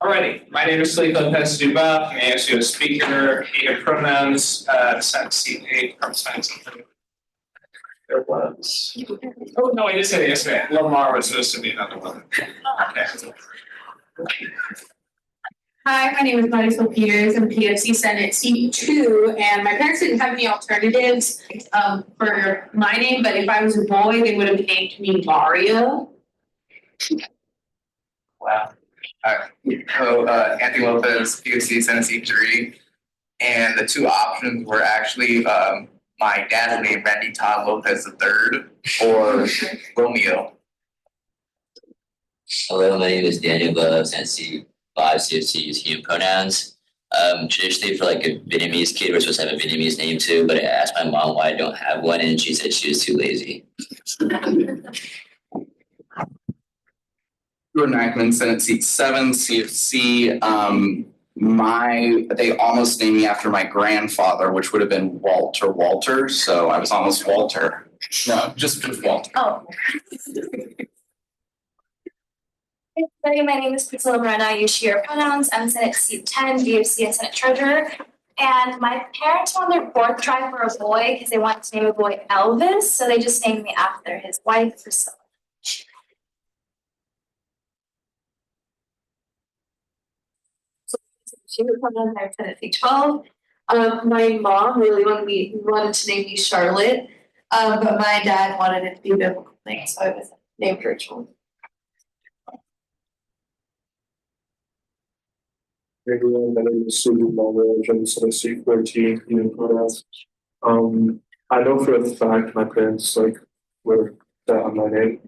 Alrighty, my name is Felipe Lopez Duba. I'm ASUO speaker. He had pronouns, Senate seat 8 from Senate seat 3. There was. Oh, no, I did say yesterday. Lamar was supposed to be another one. Okay. Hi, my name is Marisol Peters. I'm PFC Senate seat 2, and my parents didn't have any alternatives for my name, but if I was a boy, they would have named me Mario. Wow. So Anthony Lopez, PFC Senate seat 3, and the two options were actually my dad's name, Randy Todd Lopez III, or Romeo. Hello, my name is Daniel Love, Senate seat 5, CFC, use he, him pronouns. Traditionally for like a Vietnamese kid, we're supposed to have a Vietnamese name too, but I asked my mom why I don't have one, and she said she was too lazy. Jordan Ackman, Senate seat 7, CFC. They almost named me after my grandfather, which would have been Walter, so I was almost Walter. No, just Walter. Oh. Hey, my name is Priscilla Morena. I use she, her pronouns. I'm Senate seat 10, VFC and Senate Treasurer. And my parents were on their 4th try for a boy because they wanted to name a boy Elvis, so they just named me after his wife, Priscilla. She was on there Senate seat 12. My mom really wanted to name me Charlotte, but my dad wanted it to be a biblical name, so I was named Rachel. Everyone, my name is Subu Malwell, I'm Senate seat 14, human pronouns. I know for a fact my parents were set on my name.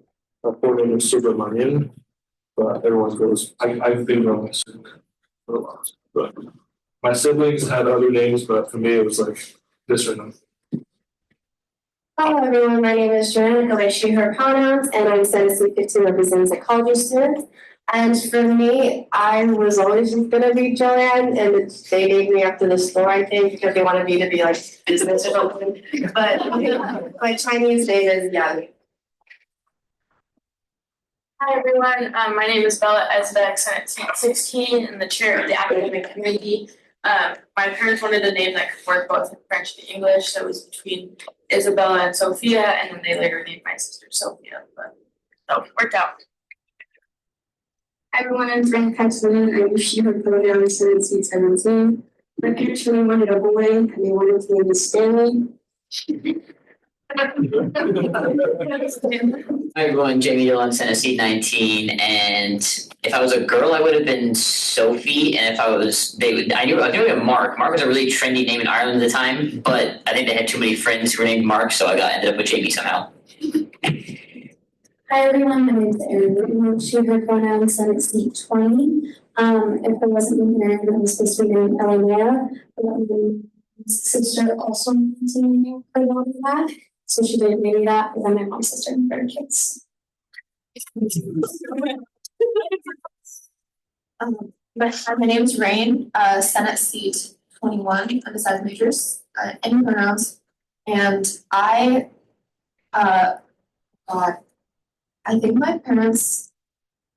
My full name is Subramanian, but everyone goes, I've been known my sibling for a while. But my siblings had other names, but for me it was like this or nothing. Hello everyone, my name is Joanna. I she, her pronouns, and I'm Senate seat 15 representing psychology students. And for me, I was always just gonna be Joanne, and they named me after the store, I think, because they wanted me to be like business or something. But my Chinese name is Yang. Hi everyone, my name is Bella Esbeck, Senate seat 16, and the chair of the academic committee. My parents wanted a name that could work both in French and English, so it was between Isabella and Sophia, and then they later named my sister Sophia, but so it worked out. Hi everyone, I'm Frank Paxton. I use she, her pronouns, Senate seat 17. My parents really wanted a boy, and they wanted to name me Stanley. Hi everyone, Jamie Dillon, Senate seat 19, and if I was a girl, I would have been Sophie, and if I was, I knew a Mark. Mark was a really trendy name in Ireland at the time, but I think they had too many friends who were named Mark, so I ended up with Jamie somehow. Hi everyone, my name is Erin. She, her pronouns, Senate seat 20. If I wasn't married, I was supposed to be named Eleanor, but my sister also wanted to name me her daughter that. So she didn't name me that, because I'm my mom's sister and her kids. My name is Rain, Senate seat 21, undecided majors, any pronouns. And I think my parents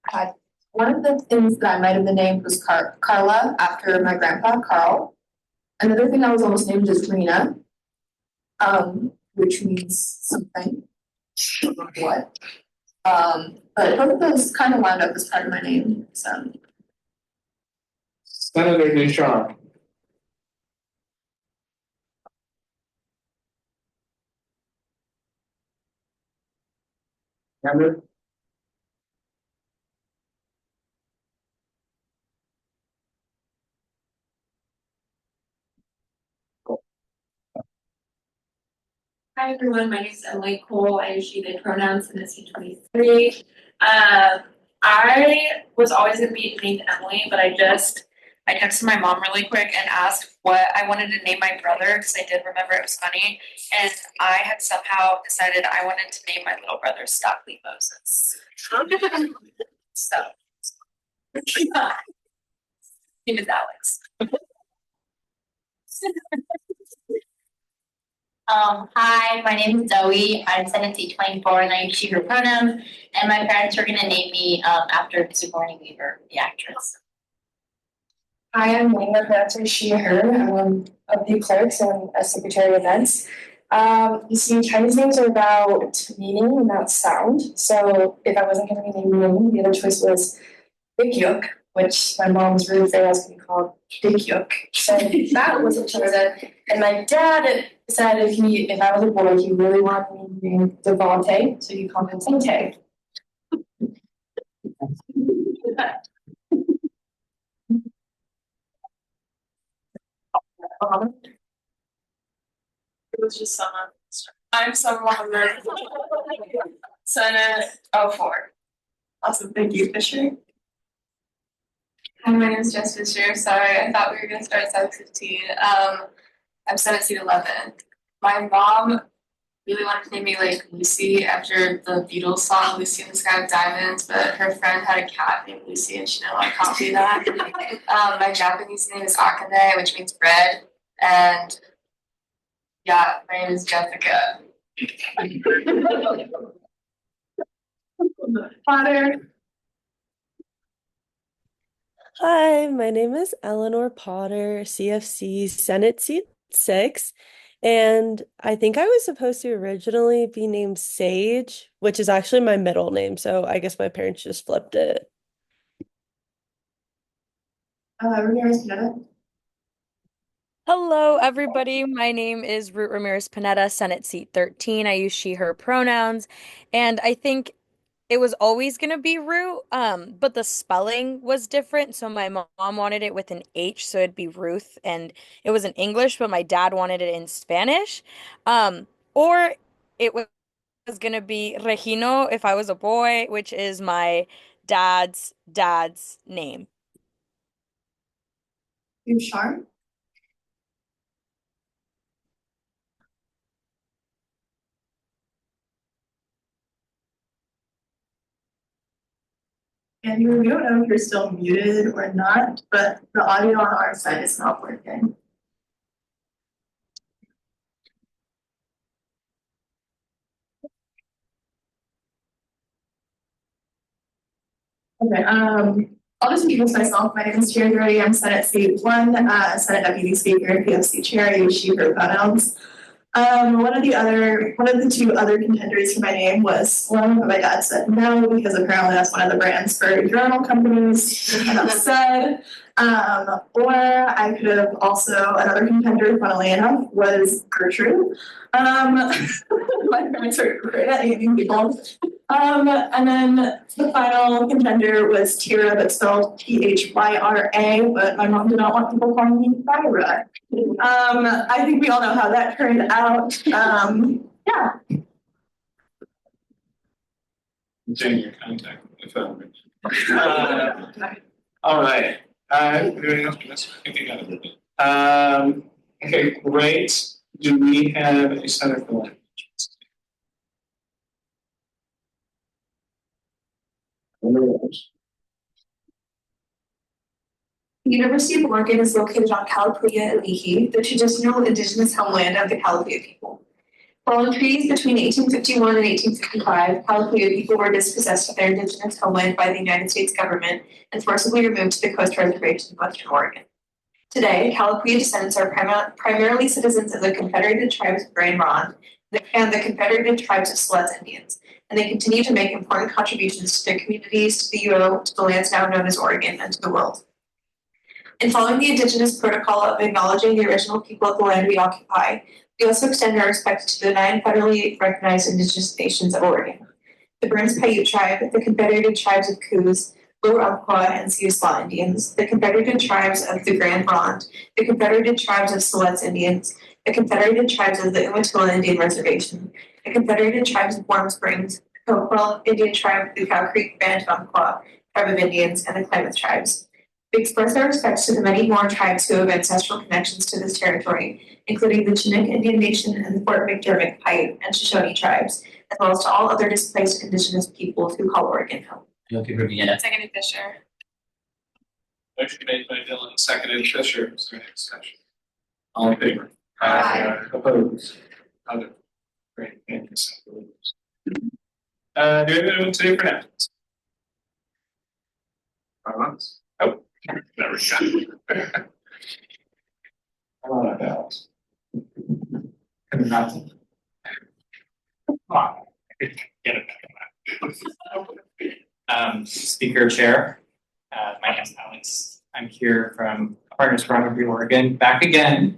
had one of the things that I might have been named was Carla after my grandpa, Carl. Another thing I was almost named is Rena, which means something. I don't know what. But both of those kind of wound up as part of my name. So. Senator Ducharme. Cameron? Hi everyone, my name is Emily Cole. I use she, they pronouns, and it's C23. I was always going to be named Emily, but I texted my mom really quick and asked what I wanted to name my brother because I did remember it was funny, and I had somehow decided I wanted to name my little brother Stockley Moses. So, he was Alex. Hi, my name is Zoe. I'm Senate seat 24, and I use she, her pronouns. And my parents were going to name me after Sigourney Weaver, the actress. I am Nina Granter, she, her. I'm one of the clerks and a secretary of events. You see, Chinese names are about meaning, not sound. So if I wasn't going to be named Ming, the other choice was Big Yuk, which my mom was really afraid I was going to be called Big Yuk. So that wasn't chosen. And my dad said if I was a boy, he really wanted me to be named Devante, so he called me Devante. It was just someone. I'm someone Senate 04. Awesome, thank you, Fisher. Hi, my name is Jess Fisher. Sorry, I thought we were gonna start at 7:15. I'm Senate seat 11. My mom really wanted to name me like Lucy after the Beatles song Lucy in the Sky with Diamonds, but her friend had a cat named Lucy and she didn't want to copy that. My Japanese name is Akane, which means bread, and yeah, my name is Jessica. Potter. Hi, my name is Eleanor Potter, CFC Senate Seat 6, and I think I was supposed to originally be named Sage, which is actually my middle name, so I guess my parents just flipped it. Ramirez Pineda. Hello, everybody. My name is Ruth Ramirez Pineda, Senate seat 13. I use she, her pronouns. And I think it was always going to be Root, but the spelling was different. So my mom wanted it with an H, so it'd be Ruth. And it was in English, but my dad wanted it in Spanish. Or it was going to be Regino if I was a boy, which is my dad's name. You Sharp. And we don't know if you're still muted or not, but the audio on our side is not working. Okay, I'll just introduce myself. My name is Jerry Doherty. I'm Senate Seat 1, Senate Deputy Speaker, PFC Chair. I use she, her pronouns. One of the two other contenders for my name was one, but my dad said no because apparently that's one of the brands for journal companies. Enough said. Or I could have also another contender, funnily enough, was Gertrude. My parents are great at naming people. And then the final contender was Tyra, but spelled Thyra, but my mom did not want people calling me Thyra. I think we all know how that turned out. Yeah. Jane, your contact with the phone. All right. Anything else? Okay, great. Do we have a center for that? The University of Oregon is located on Kalapuya and Leahy, the traditional indigenous homeland of the Kalapuya people. Fallen treaties between 1851 and 1855, Kalapuya people were dispossessed of their indigenous homeland by the United States government and forcibly removed to the Coast Reservation in Western Oregon. Today, Kalapuya descendants are primarily citizens of the Confederated Tribes of Grand Ronde and the Confederated Tribes of Siletz Indians, and they continue to make important contributions to their communities, to the UO, to the lands now known as Oregon, and to the world. In following the Indigenous protocol of acknowledging the original people of the land we occupy, we also extend our respect to the 9 federally recognized Indigenous nations of Oregon: the Burns Paiute Tribe, the Confederated Tribes of Coos, Lower Umpqua and Siuslaw Indians, the Confederated Tribes of the Grand Ronde, the Confederated Tribes of Siletz Indians, the Confederated Tribes of the Umatilla Indian Reservation, the Confederated Tribes of Warm Springs, the Coquille Indian Tribe, the Cow Creek Band of Umpqua Tribe of Indians, and the Klamath Tribes. We express our respects to the many more tribes who have ancestral connections to this territory, including the Chinook Indian Nation and the Fort McDermott Paiute and Shoshone tribes, as well as to all other displaced Indigenous peoples who call Oregon home. Seconded Fisher. Motion made by Dylan, seconded Fisher. Is there any discussion? All in favor? Aye. Opposed? Other. Great, thank you. Do we have anyone today for announcements? 5 months? Oh, never got it. Come on, Alex. Come on. Come on. Get it back. Speaker Chair, my name is Alex. I'm here from Partners for Free Oregon, back again.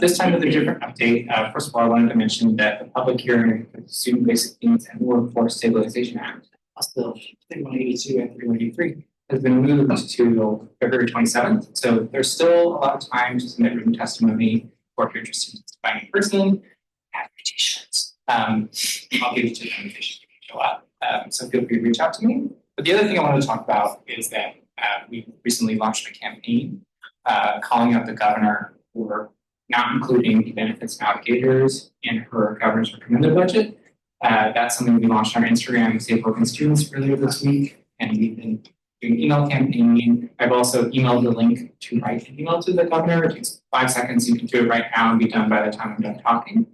This time with a different update. First of all, I wanted to mention that the public hearing for the Student Basic Needs and Workforce Stabilization Act, House Bill 3182 and 3183, has been moved to February 27th. So there's still a lot of time to submit written testimony, or if you're interested in testifying in person, have petitions. I'll give you to the invitation to show up. So feel free to reach out to me. But the other thing I wanted to talk about is that we recently launched a campaign calling out the governor for not including the benefits navigators in her governor's recommended budget. That's something we launched on our Instagram, Safe Working Students, earlier this week, and we've been doing email campaigning. I've also emailed the link to write an email to the governor. It takes 5 seconds. You can do it right now and be done by the time I'm done talking.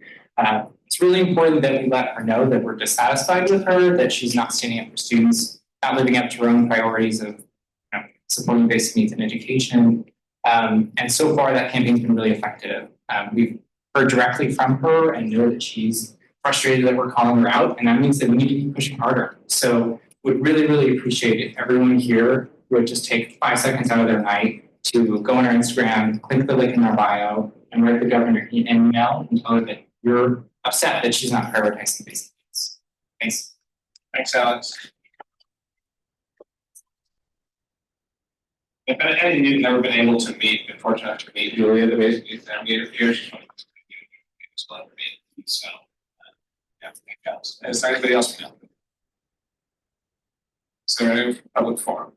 It's really important that we let her know that we're dissatisfied with her, that she's not standing up for students, not living up to her own priorities of supporting basic needs and education. And so far, that campaign's been really effective. We've heard directly from her and know that she's frustrated that we're calling her out, and that means that we need to keep pushing harder. So would really, really appreciate if everyone here would just take 5 seconds out of their night to go on our Instagram, click the link in our bio, and write the governor an email and tell her that you're upset that she's not prioritizing basic needs. Thanks. Thanks, Alex. If any of you have never been able to meet, been fortunate to meet Julia, the basic needs navigator here, she's one of the it's fun for me. So, yeah, thank else. Is there anybody else? Is there any public forum?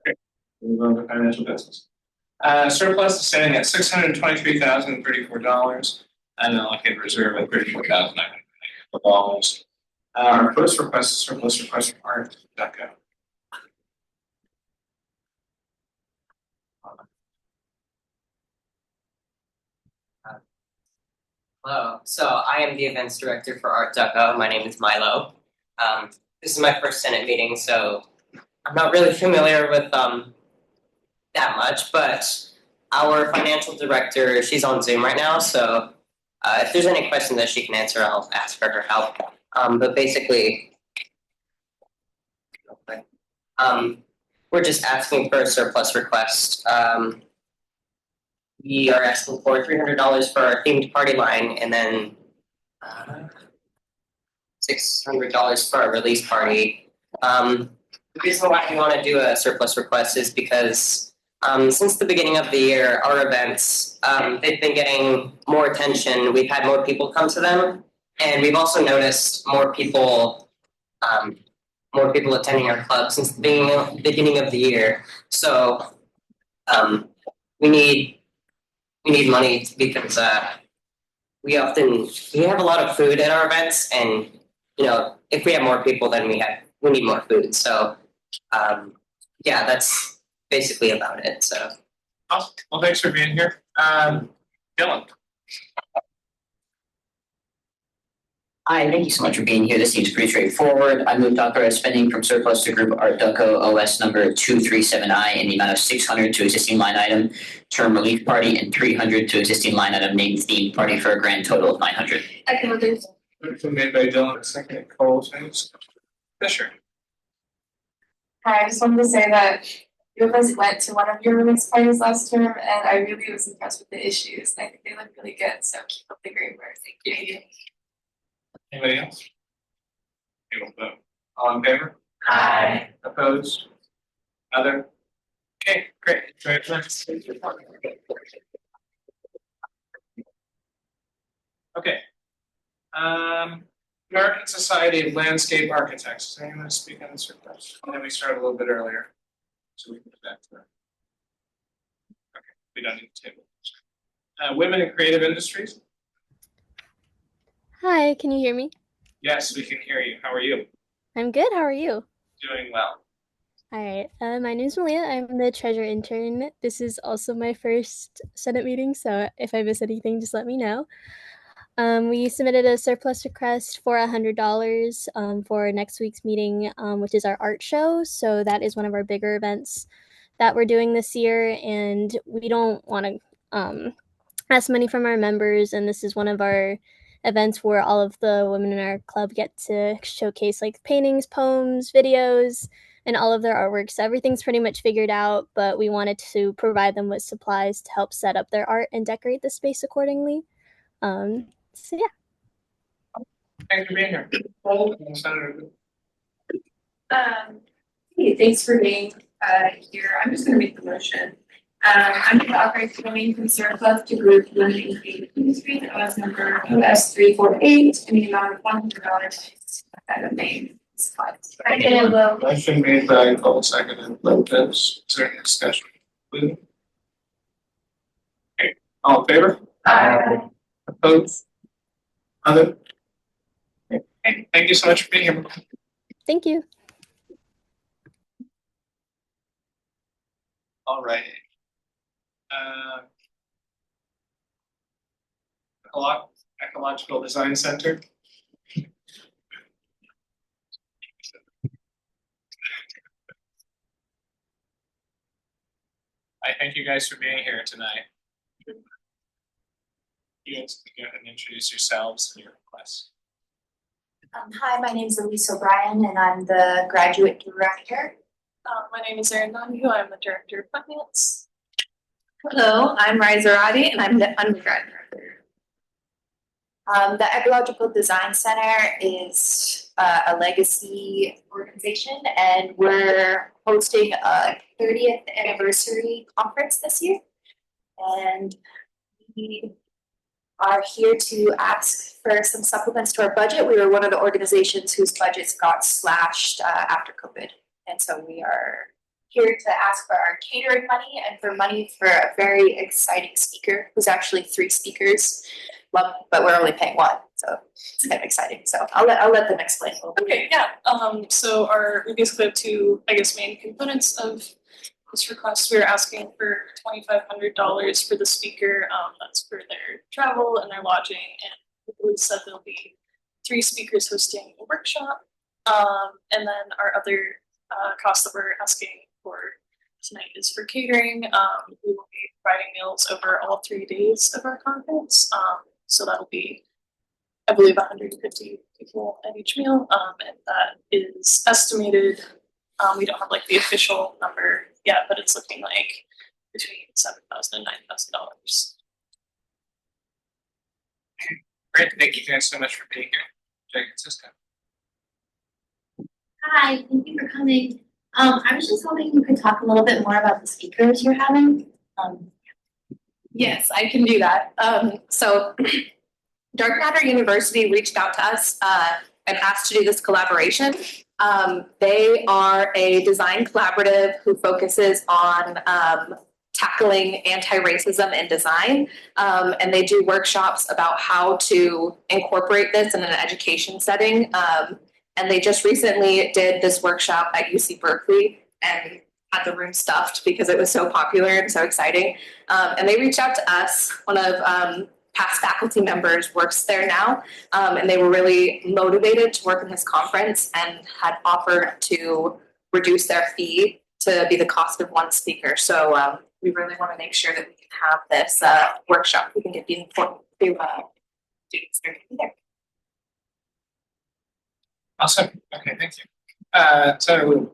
Okay, move on to financial business. Surplus is standing at $623,034, and an allocated reserve at $34,900. Our first request is surplus request from art.gov. Hello. So I am the events director for Art.gov. My name is Milo. This is my first Senate meeting, so I'm not really familiar with that much, but our financial director, she's on Zoom right now, so if there's any question that she can answer, I'll ask for her help. But basically, we're just asking for a surplus request. We are asking for $300 for our themed party line, and then $600 for our release party. The reason why we want to do a surplus request is because since the beginning of the year, our events, they've been getting more attention. We've had more people come to them, and we've also noticed more people attending our club since the beginning of the year. So we need money because we have a lot of food at our events, and if we have more people, then we need more food. So yeah, that's basically about it. So awesome. Well, thanks for being here. Dylan. Hi, thank you so much for being here. This seems pretty straightforward. I moved authorized spending from surplus to group Art.co OS number 237I in the amount of $600 to existing line item term relief party and $300 to existing line item named theme party for a grand total of $900. I can look at Motion made by Dylan, second Cole James. Fisher. Hi, I just wanted to say that you guys went to one of your release parties last term, and I really was impressed with the issues. I think they look really good, so keep up the great work. Thank you. Anybody else? We will vote. All in favor? Aye. Opposed? Other? Okay, great. Okay. American Society of Landscape Architects. Does anyone speak on this request? And then we start a little bit earlier, so we can get back to that. Okay, we don't need to table. Women in creative industries. Hi, can you hear me? Yes, we can hear you. How are you? I'm good. How are you? Doing well. All right. My name's Malia. I'm the treasure intern. This is also my first Senate meeting, so if I miss anything, just let me know. We submitted a surplus request for $100 for next week's meeting, which is our art show. So that is one of our bigger events that we're doing this year, and we don't want to ask money from our members. And this is one of our events where all of the women in our club get to showcase like paintings, poems, videos, and all of their artwork. So everything's pretty much figured out, but we wanted to provide them with supplies to help set up their art and decorate the space accordingly. So yeah. Thanks for being here. Senator. Hey, thanks for being here. I'm just gonna make the motion. I'm gonna authorize funding from surplus to group lending fee industry, OS number OS 348, in the amount of $100. That of name. Motion made by Cole, seconded Lopez. Is there any discussion? Okay, all in favor? Aye. Opposed? Other? Okay, thank you so much for being here. Thank you. All right. Ecological Design Center. I thank you guys for being here tonight. You guys can go ahead and introduce yourselves and your requests. Hi, my name is Elise O'Brien, and I'm the graduate director. My name is Erin Donahue. I'm the director of finance. Hello, I'm Riza Radi, and I'm the undergrad director. The Ecological Design Center is a legacy organization, and we're hosting a 30th anniversary conference this year. And we are here to ask for some supplements to our budget. We were one of the organizations whose budgets got slashed after COVID. And so we are here to ask for our catering money and for money for a very exciting speaker who's actually 3 speakers, but we're only paying 1, so it's kind of exciting. So I'll let them explain. Okay, yeah. So we basically have 2, main components of this request. We're asking for $2,500 for the speaker. That's for their travel and their lodging, and we said there'll be 3 speakers hosting a workshop. And then our other cost that we're asking for tonight is for catering. We will be providing meals over all 3 days of our conference. So that'll be, I believe, 150 people at each meal. And that is estimated. We don't have like the official number yet, but it's looking like between $7,000 and $9,000. Great, thank you guys so much for being here. Jake and Cisco. Hi, thank you for coming. I was just hoping you could talk a little bit more about the speakers you're having. Yes, I can do that. So Dark Matter University reached out to us and asked to do this collaboration. They are a design collaborative who focuses on tackling anti-racism in design. And they do workshops about how to incorporate this in an education setting. And they just recently did this workshop at UC Berkeley and had the room stuffed because it was so popular and so exciting. And they reached out to us. One of past faculty members works there now, and they were really motivated to work in this conference and had offered to reduce their fee to be the cost of 1 speaker. So we really want to make sure that we can have this workshop. We can get the important students there. Awesome. Okay, thank you. So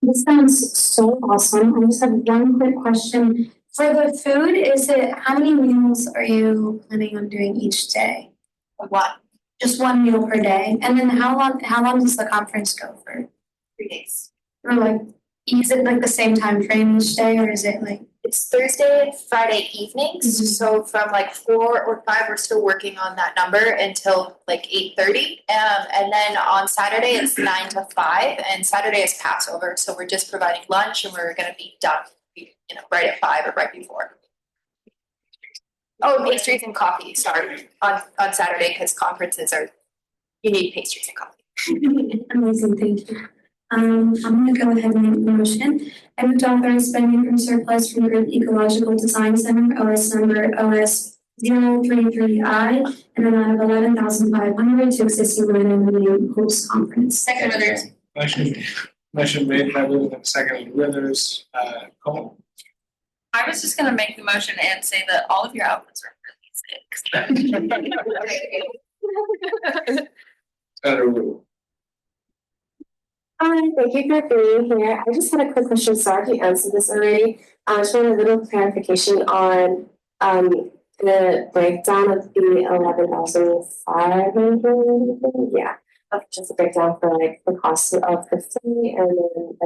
This sounds so awesome. I just have one quick question. For the food, how many meals are you planning on doing each day? What? Just 1 meal per day? And then how long does the conference go for? 3 days. Or like, is it like the same time frame each day, or is it like? It's Thursday and Friday evenings. Mhm. So from like 4 or 5, we're still working on that number until like 8:30. And then on Saturday it's 9 to 5, and Saturday is Passover. So we're just providing lunch, and we're gonna be done, right at 5 or right before. Oh, pastries and coffee, sorry, on Saturday, because conferences you need pastries and coffee. Amazing, thank you. I'm gonna go ahead and make the motion. I would authorize spending from surplus from Group Ecological Design Center, OS number OS 033I in the amount of $11,500 to assist you in the host conference. Second Withers. Motion made by Elizabeth, seconded Withers, Cole. I was just gonna make the motion and say that all of your outfits are really sick. Senator Wu. Hi, thank you for being here. I just had a quick question. Sorry if you answered this already. I just want a little clarification on the breakdown of the 11,500. Yeah, just a breakdown for like the cost of the fee and then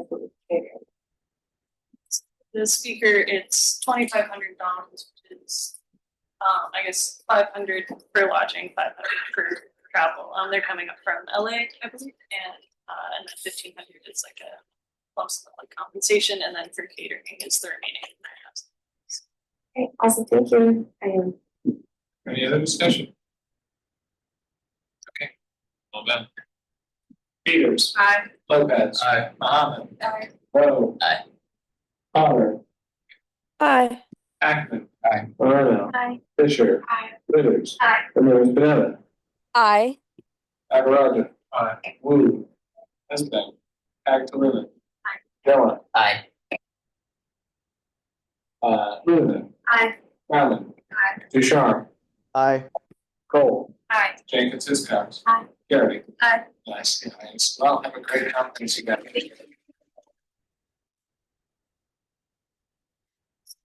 The speaker, it's $2,500, which is, I guess, 500 for lodging, 500 for travel. They're coming up from LA, I believe, and then 1,500 is like a lump sum like compensation, and then for catering is the remaining. Okay, awesome. Thank you. Any other discussion? Okay. Well done. Peters. Aye. Lopez. Aye. Mohammed. Aye. Rowe. Aye. Potter. Aye. Ackman. Aye. Moreno. Aye. Fisher. Aye. Withers. Aye. Ramirez Pineda. Aye. Agaraja. Aye. Wu. Esbeck. Agdalena. Aye. Della. Aye. Luna. Aye. Allen. Aye. Ducharme. Aye. Cole. Aye. Jenkins Hiscox. Aye. Gary. Aye. Nice. Nice. Well, have a great conference, you guys.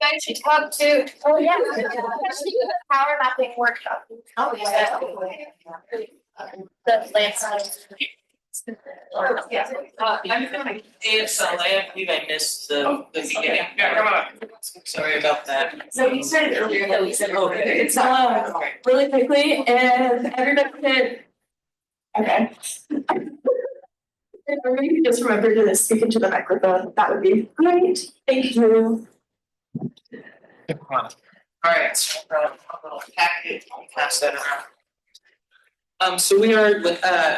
Guys should talk to, oh yeah, power mapping workshop. Oh, yeah. The landslide. I'm from ASL. I believe I missed the beginning. Yeah, come on. Sorry about that. So you started earlier than we said. Okay. It's really quickly and everybody can. Okay. If everybody could just remember to speak into the microphone, that would be great. Thank you. Come on. All right, so a little packet, I'll pass that around. So we are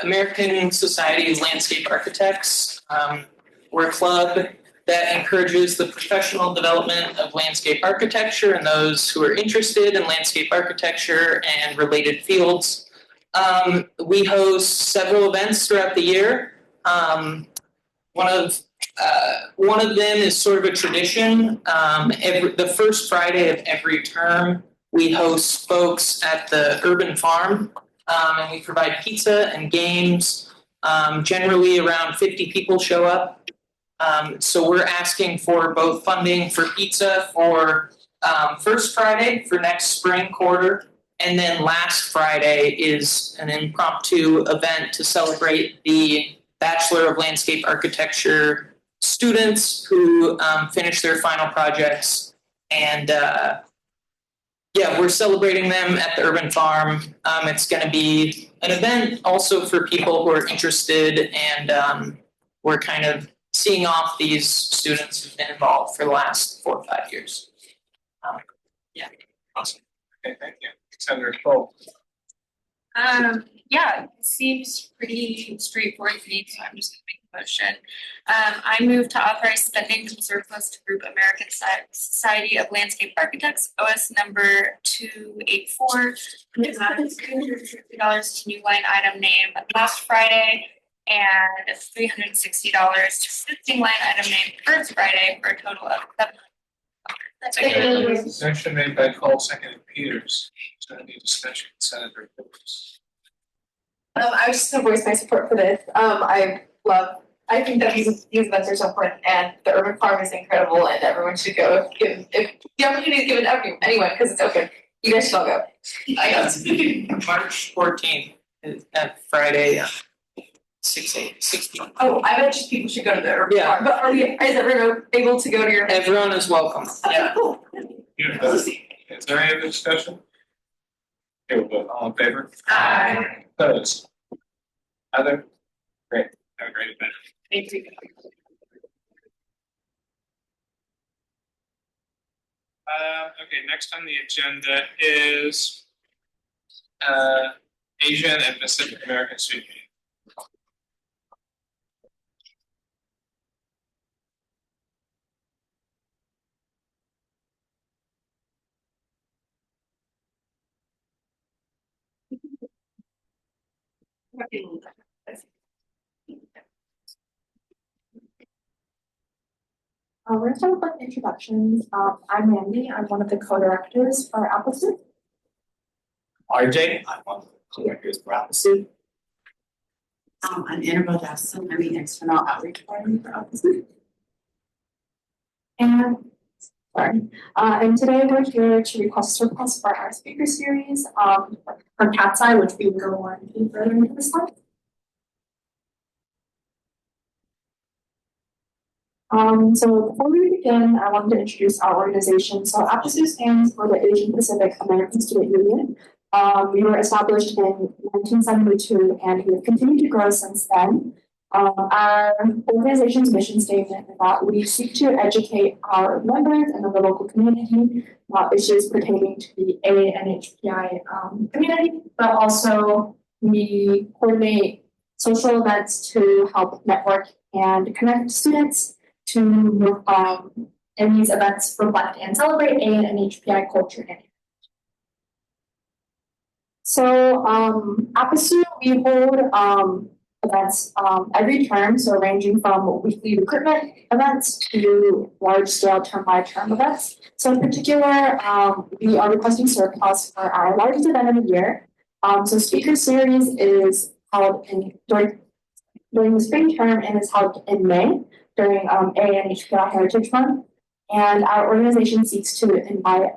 American Society of Landscape Architects. We're a club that encourages the professional development of landscape architecture and those who are interested in landscape architecture and related fields. We host several events throughout the year. One of them is sort of a tradition. The first Friday of every term, we host folks at the urban farm, and we provide pizza and games. Generally, around 50 people show up. So we're asking for both funding for pizza for first Friday for next spring quarter, and then last Friday is an impromptu event to celebrate the Bachelor of Landscape Architecture students who finish their final projects. And we're celebrating them at the urban farm. It's going to be an event also for people who are interested, and we're kind of seeing off these students who've been involved for the last 4 or 5 years. Awesome. Okay, thank you. Senator Cole. Yeah, it seems pretty straightforward to me, so I'm just gonna make a motion. I move to authorize spending from surplus to Group American Society of Landscape Architects, OS number 284, in the amount of $350 to new line item name last Friday, and $360 to existing line item name first Friday, for a total of $700. Motion made by Cole, seconded Peters. Is there any discussion, Senator Peters? I was just gonna voice my support for this. I think that these events are so important, and the urban farm is incredible, and everyone should go if the opportunity is given to anyone, because it's open. You guys should all go. March 14th is that Friday, 6/8. Oh, I bet just people should go to the urban farm. But is everyone able to go to your? Everyone is welcome. Yeah. Is there any other discussion? Okay, we'll vote. All in favor? Aye. Opposed? Other? Great. Have a great event. Thank you. Okay, next on the agenda is Asian and Pacific American student meeting. We're gonna start with introductions. I'm Mandy. I'm one of the co-directors for ASUO. RJ, I'm one of the co-directors for ASUO. I'm Annabelle Jackson. I'm the external outreach coordinator for ASUO. And today we're here to request surplus for our speaker series for Cat's Eye, which we will go on further into the slide. So before we begin, I wanted to introduce our organization. So ASUO stands for the Asian Pacific American Student Union. We were established in 1972 and we have continued to grow since then. Our organization's mission statement is that we seek to educate our members and the local community about issues pertaining to the ANHPI community, but also we coordinate social events to help network and connect students to in these events reflect and celebrate ANHPI culture. So ASUO, we hold events every term, so ranging from weekly recruitment events to large-scale term-by-term events. So in particular, we are requesting surplus for our largest event of the year. So speaker series is held during the spring term and is held in May during ANHPI Heritage Month. And our organization seeks to invite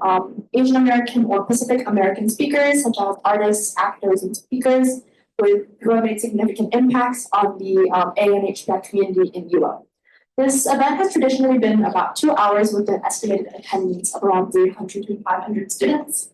Asian American or Pacific American speakers, such as artists, actors, and speakers, who have made significant impacts on the ANHPI community in UO. This event has traditionally been about 2 hours with an estimated attendance of around 300 to 500 students.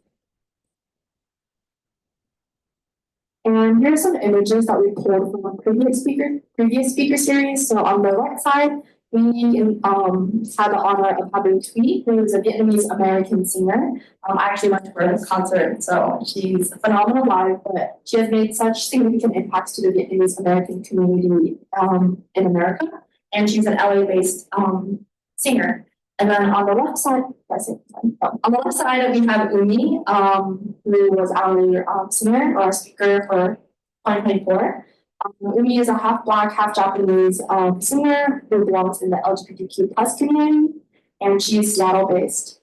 And here are some images that we pulled from a previous speaker series. So on the right side, we had the honor of having Thuy, who is a Vietnamese American singer. I actually went to her concert, so she's phenomenal live, but she has made such significant impacts to the Vietnamese American community in America. And she's an LA-based singer. And then on the left side, we have Umi, who was our singer or our speaker for 2024. Umi is a half Black, half Japanese singer who belongs in the LGBTQ plus community, and she's Seattle-based.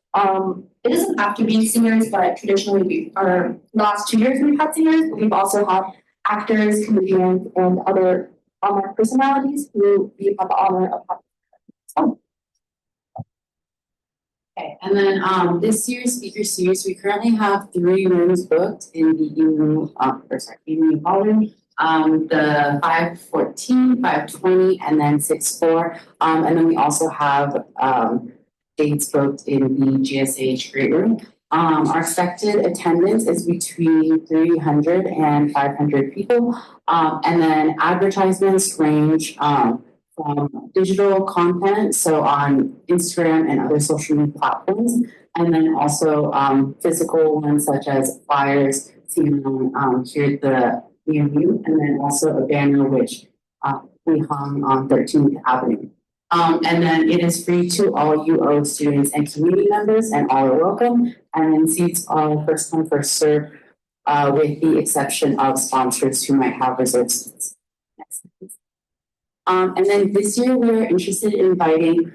It doesn't have to be singers, but traditionally, the last 2 years we've had singers, but we've also had actors, comedians, and other online personalities who we've had the honor of having. So. Okay, and then this year's speaker series, we currently have 3 rooms booked in the Emu Hall. The 514, 520, and then 64. And then we also have dates booked in the GSH Great Room. Our expected attendance is between 300 and 500 people. And then advertisements range from digital content, so on Instagram and other social media platforms, and then also physical ones such as flyers seen here at the EMU, and then also a banner which we hung on 13th Avenue. And then it is free to all UO students and community members, and all are welcome. And then seats are first come, first served, with the exception of sponsors who might have reserved seats. Next, please. And then this year we are interested in inviting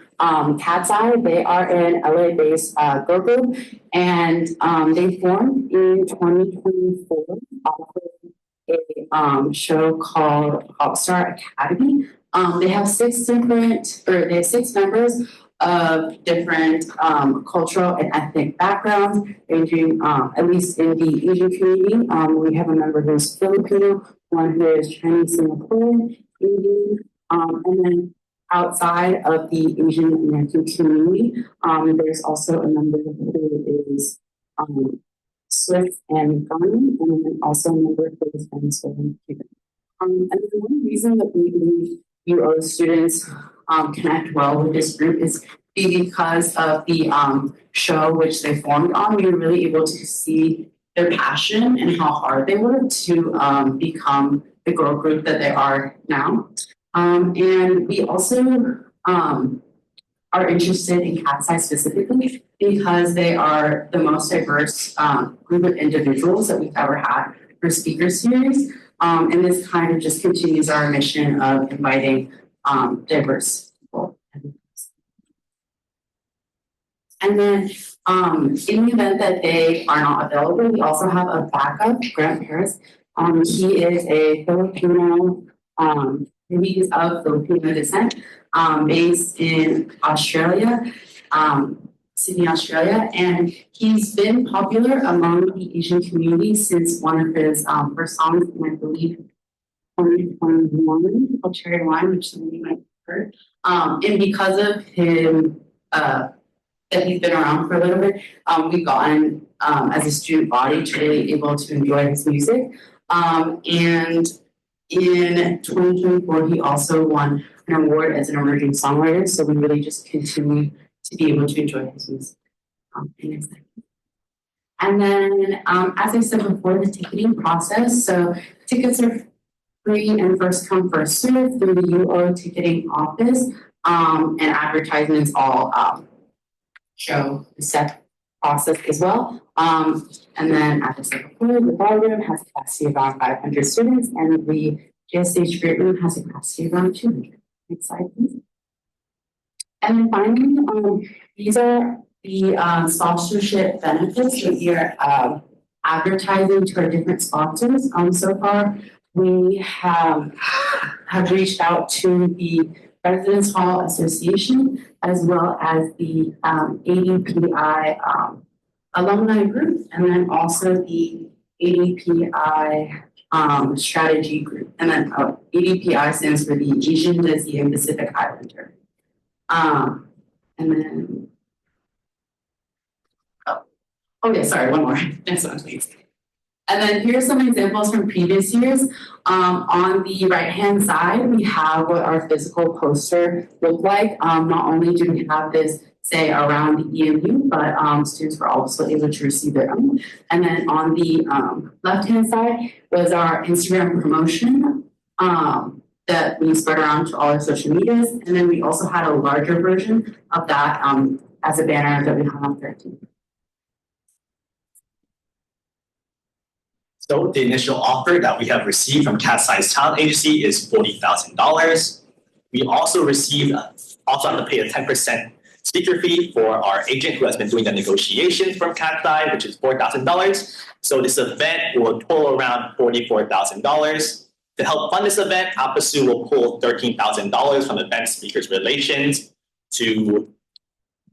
Cat's Eye. They are an LA-based girl group, and they formed in 2024 a show called Popstar Academy. They have 6 members of different cultural and ethnic backgrounds, ranging at least in the Asian community. We have a member who's Filipino, one who is Chinese, Singaporean, Indian, and then outside of the Asian American community, there's also a member who is Swiss and Ghanaian, and then also a member who is Venezuelan Cuban. And then one reason that we believe UO students connect well with this group is because of the show which they formed on. We were really able to see their passion and how hard they worked to become the girl group that they are now. And we also are interested in Cat's Eye specifically because they are the most diverse group of individuals that we've ever had for speaker series. And this kind of just continues our mission of inviting diverse people. And then in the event that they are not available, we also have a backup, Grant Paris. He is a Filipino, he is of Filipino descent, based in Australia, Sydney, Australia, and he's been popular among the Asian community since one of his first songs, and I believe 2021, called Cherry Wine, which some of you might have heard. And because of him, that he's been around for a little bit, we've gotten as a student body to really able to enjoy his music. And in 2024, he also won an award as an emerging songwriter. So we really just continue to be able to enjoy his music. And then, as I said before, the ticketing process. So tickets are free and first come, first served through the UO ticketing office, and advertisements all show the set process as well. And then, as I said before, the ballroom has a capacity of around 500 students, and the JSH Great Room has a capacity of around 200. Next slide, please. And then finally, these are the sponsorship benefits that we are advertising to our different sponsors. So far, we have reached out to the Residence Hall Association as well as the ADPI alumni group, and then also the ADPI strategy group. And then ADPI stands for the Asian, Asia, Pacific Islander. And then, oh yeah, sorry, one more. Next one, please. And then here's some examples from previous years. On the right-hand side, we have what our physical poster looked like. Not only do we have this, say, around the EMU, but students were also able to receive their own. And then on the left-hand side was our Instagram promotion that we spread around to all our social medias. And then we also had a larger version of that as a banner that we hung on 13. So the initial offer that we have received from Cat Size Talent Agency is $40,000. We also received, also have to pay a 10% speaker fee for our agent who has been doing the negotiations from Cat Size, which is $4,000. So this event will total around $44,000. To help fund this event, ASUO will pull $13,000 from Event Speakers Relations to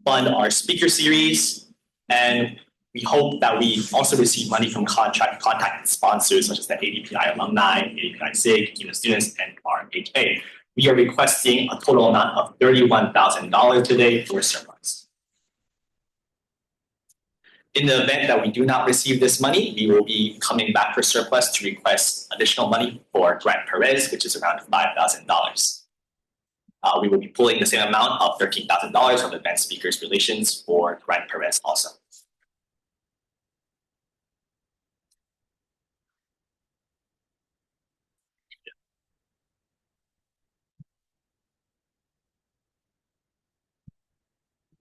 fund our speaker series. And we hope that we also receive money from contact sponsors such as the ADPI alumni, ADPI SIG, even students, and RHA. We are requesting a total amount of $31,000 today for surplus. In the event that we do not receive this money, we will be coming back for surplus to request additional money for Grant Perez, which is around $5,000. We will be pulling the same amount of $13,000 from Advanced Speakers Relations for Grant Perez also.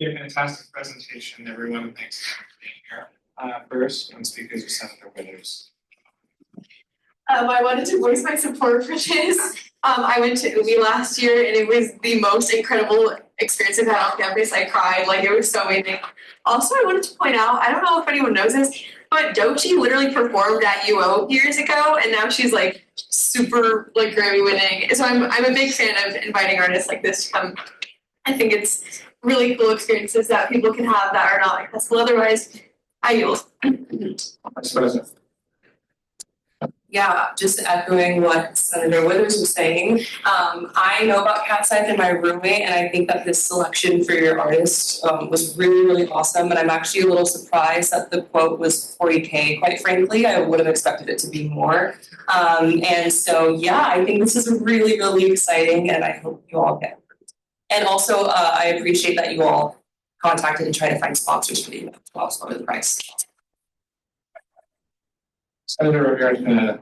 A fantastic presentation, everyone. Thanks for being here. First, on speakers are Senator Withers. I wanted to voice my support for this. I went to UBI last year and it was the most incredible experience I've had on campus. I cried, like it was so amazing. Also, I wanted to point out, I don't know if anyone knows this, but Doechii literally performed at UO years ago and now she's like super like Grammy winning. So I'm a big fan of inviting artists like this to come. I think it's really cool experiences that people can have that are not accessible otherwise. I yield. Yeah, just echoing what Senator Withers was saying. I know about Cat Size and my roommate, and I think that this selection for your artist was really, really awesome. And I'm actually a little surprised that the quote was 40K, quite frankly. I would have expected it to be more. And so, yeah, I think this is really, really exciting, and I hope you all get it. And also, I appreciate that you all contacted and tried to find sponsors for the event as well, so the price. Senator Rivera.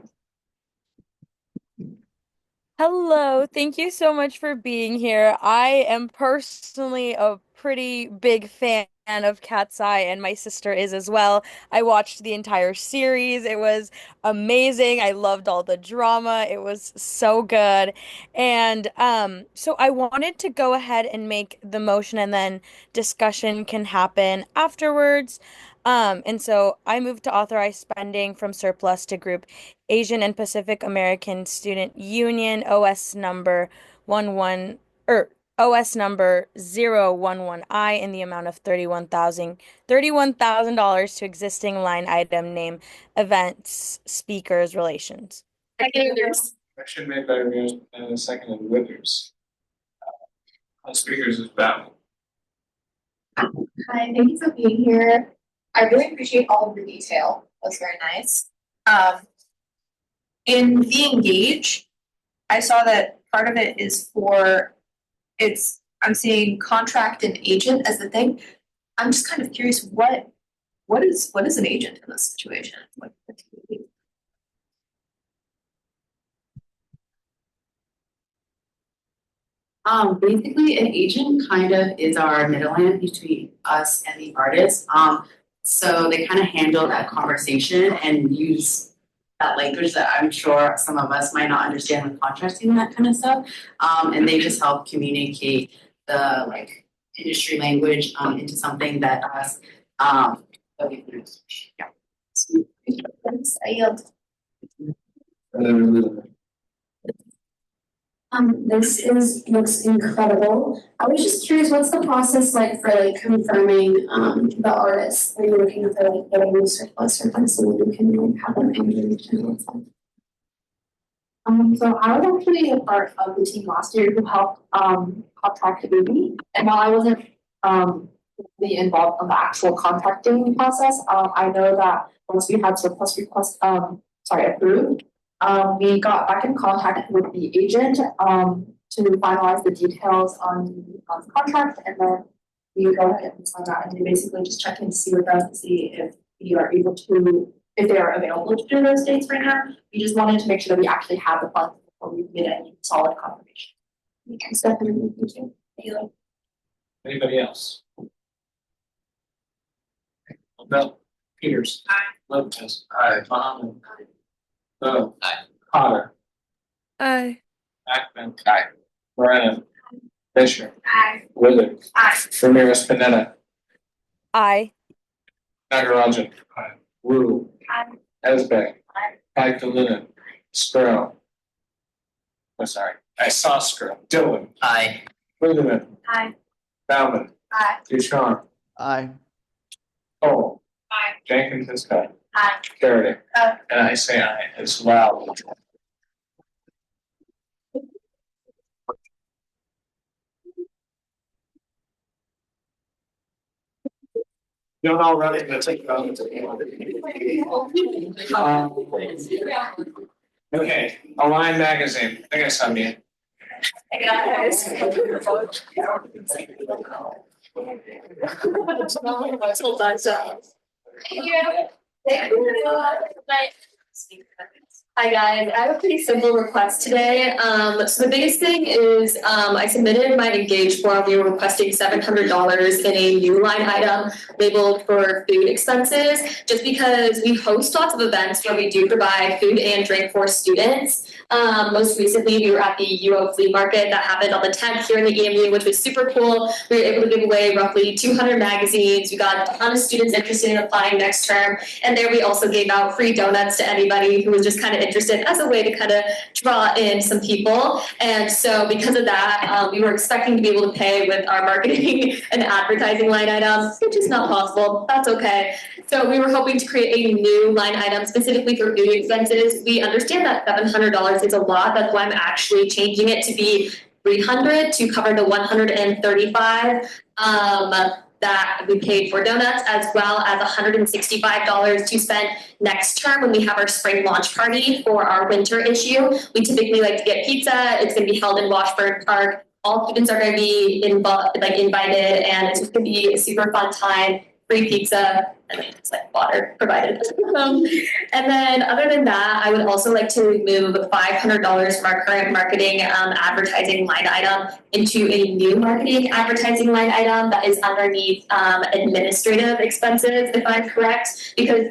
Hello, thank you so much for being here. I am personally a pretty big fan of Cat's Eye, and my sister is as well. I watched the entire series. It was amazing. I loved all the drama. It was so good. And so I wanted to go ahead and make the motion and then discussion can happen afterwards. And so I moved to authorize spending from surplus to group Asian and Pacific American Student Union OS number 011I in the amount of $31,000 to existing line item name events speakers relations. Motion made by Ramirez and seconded Withers. All speakers is valid. Hi, thank you for being here. I really appreciate all of the detail. That's very nice. In the engage, I saw that part of it is I'm seeing contract and agent as the thing. I'm just kind of curious what is an agent in this situation? Basically, an agent kind of is our middleman between us and the artist. So they kind of handle that conversation and use that language that I'm sure some of us might not understand when contracting that kind of stuff. And they just help communicate the like industry language into something that us that we can understand. Yeah. Thanks, I yield. Looks incredible. I was just curious, what's the process like for like confirming the artists? Are you looking for like getting surplus or something you can like have them engaged? So I was actually a part of the team last year who helped contract the movie. And while I wasn't really involved in the actual contracting process, I know that once we had surplus requests approved, we got back in contact with the agent to finalize the details on the contract, and then we go ahead and sign that, and they basically just check in to see with them to see if we are able to, if they are available to do those dates right now. We just wanted to make sure that we actually have the funds before we get any solid confirmation. Thanks, definitely. Thank you. Anybody else? Bell, Peters. Aye. Lopez. Aye. Muhammad. Bo. Aye. Potter. Aye. Ackman. Aye. Moreno. Fisher. Aye. Withers. Aye. Ramirez Pineda. Aye. Nagarajan. Aye. Wu. Aye. Esbeck. Aye. Pagdalina. Skro. Oh, sorry. I saw Skro. Dylan. Aye. Lindemann. Aye. Bauman. Aye. Ducharme. Aye. Cole. Aye. Jenkins is cut. Aye. Garrett. Aye. And I say aye as well. Don't all run it, let's take it on. Okay, Align Magazine, I guess I'm in. Hey guys. Hi guys, I have a pretty simple request today. So the biggest thing is I submitted my engage form. We were requesting $700 in a new line item labeled for food expenses, just because we host lots of events where we do provide food and drink for students. Most recently, we were at the UO Flea Market that happened on the 10th here in the EMU, which was super cool. We were able to give away roughly 200 magazines. We got a ton of students interested in applying next term. And there we also gave out free donuts to anybody who was just kind of interested as a way to kind of draw in some people. And so because of that, we were expecting to be able to pay with our marketing and advertising line items, which is not possible. That's okay. So we were hoping to create a new line item specifically for food expenses. We understand that $700 is a lot. That's why I'm actually changing it to be $300 to cover the $135 that we paid for donuts, as well as $165 to spend next term when we have our spring launch party for our winter issue. We typically like to get pizza. It's going to be held in Washburn Park. All students are going to be invited, and it's going to be a super fun time. Free pizza, and then it's like water provided. And then other than that, I would also like to move $500 from our current marketing advertising line item into a new marketing advertising line item that is underneath administrative expenses, if I'm correct, because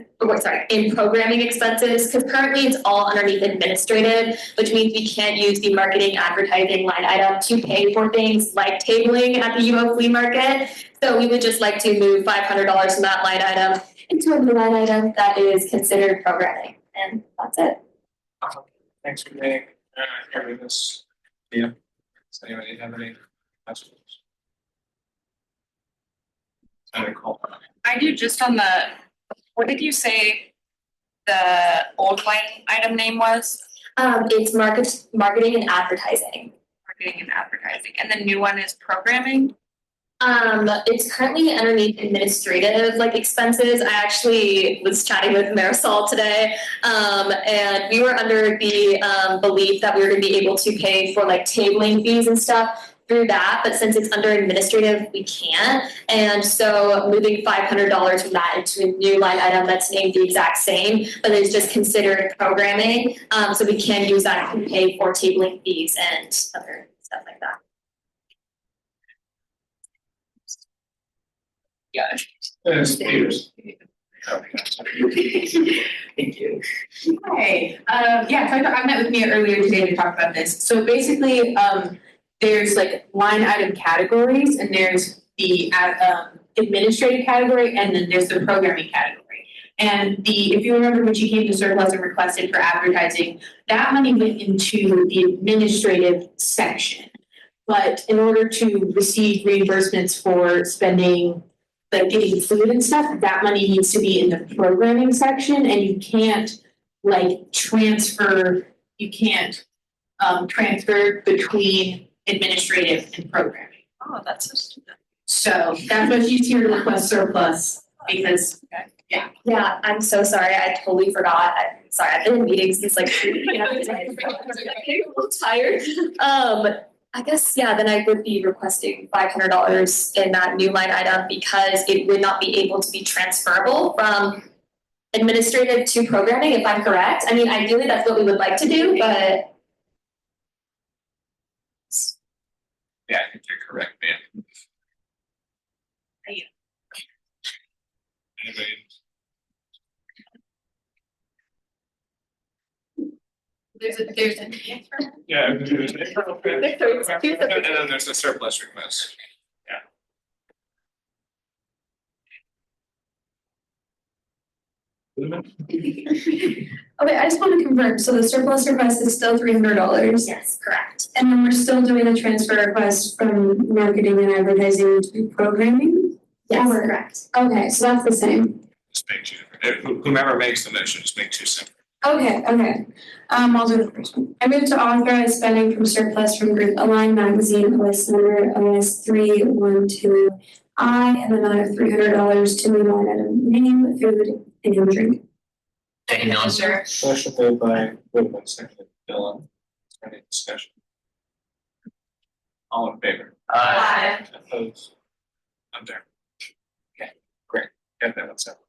in programming expenses, because currently it's all underneath administrative, which means we can't use the marketing advertising line item to pay for things like tabling at the UO flea market. So we would just like to move $500 from that line item into a new line item that is considered programming. And that's it. Thanks for hearing this. Yeah. Does anybody have any questions? I do just on the, what did you say the old line item name was? It's marketing and advertising. Marketing and advertising. And the new one is programming? It's currently underneath administrative expenses. I actually was chatting with Marisol today, and we were under the belief that we were going to be able to pay for tabling fees and stuff through that, but since it's under administrative, we can't. And so moving $500 from that into a new line item that's named the exact same, but it's just considered programming. So we can use that to pay for tabling fees and other stuff like that. Yeah. Peters. Thank you. Hi. Yeah, so I met with Mia earlier today to talk about this. So basically, there's line item categories, and there's the administrative category, and then there's the programming category. And if you remember when she came to surplus and requested for advertising, that money went into the administrative section. But in order to receive reimbursements for spending, getting food and stuff, that money needs to be in the programming section, and you can't transfer between administrative and programming. Oh, that's so stupid. So that's what she's here to request surplus because, yeah. Yeah, I'm so sorry. I totally forgot. I'm sorry. I've been in meetings since I'm tired. I guess, then I would be requesting $500 in that new line item because it would not be able to be transferable from administrative to programming, if I'm correct. I mean, ideally, that's what we would like to do, but. Yeah, I think you're correct, man. Anybody? There's a transfer. Yeah, and then there's a surplus request. Yeah. Okay, I just want to confirm, so the surplus request is still $300? Yes, correct. And then we're still doing a transfer request from marketing and advertising to programming? Yes, correct. Okay, so that's the same. Just make two different. Whomever makes the motion, just make two separate. Okay. I'll do the first one. I move to authorize spending from surplus from Group Align Magazine, OS number OS312I, and another $300 to new line item name, food, and drink. Second, Dylan. Motion made by Whitman, seconded by Dylan. Any discussion? All in favor? Aye. Opposed? I'm there. Okay, great. Get that one separate.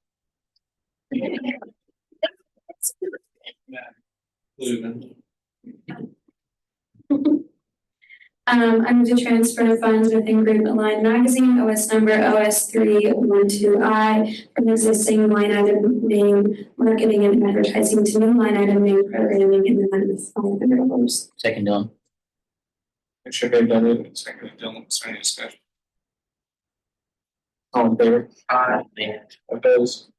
I move to transfer funds within Group Align Magazine, OS number OS312I, from existing line item name marketing and advertising to new line item name programming in the amount of $500. Second, Dylan. Motion made by Whitman, seconded by Dylan. Is there any discussion? All in favor? Aye. Opposed?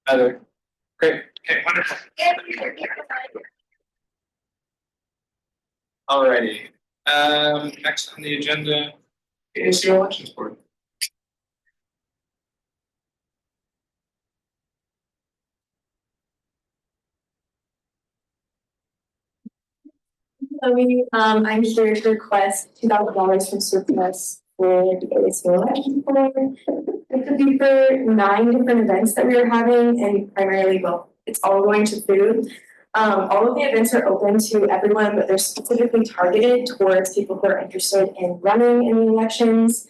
Other. Great. Okay, wonderful. Alrighty. Next on the agenda, ASUO Elections Board. I'm here to request $2,000 from surplus for the ASUO Election Board. It could be for 9 different events that we are having, and primarily, it's all going to food. All of the events are open to everyone, but they're specifically targeted towards people who are interested in running in the elections.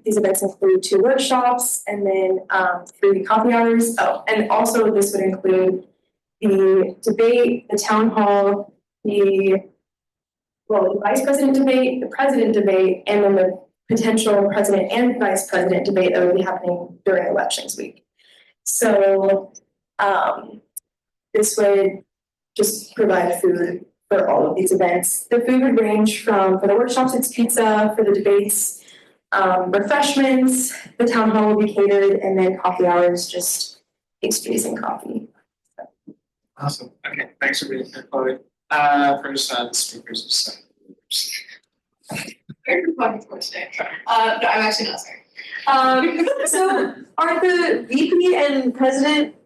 These events include 2 workshops and then 3 coffee hours. Oh, and also this would include the debate, the town hall, the vice president debate, the president debate, and then the potential president and vice president debate that will be happening during elections week. So this would just provide food for all of these events. The food would range from, for the workshops, it's pizza, for the debates, refreshments, the town hall will be catered, and then coffee hours, just pastries and coffee. Awesome. Okay, thanks for being here, Chloe. First speakers of Senate. Very funny question. No, I'm actually not sorry. So are the VP and president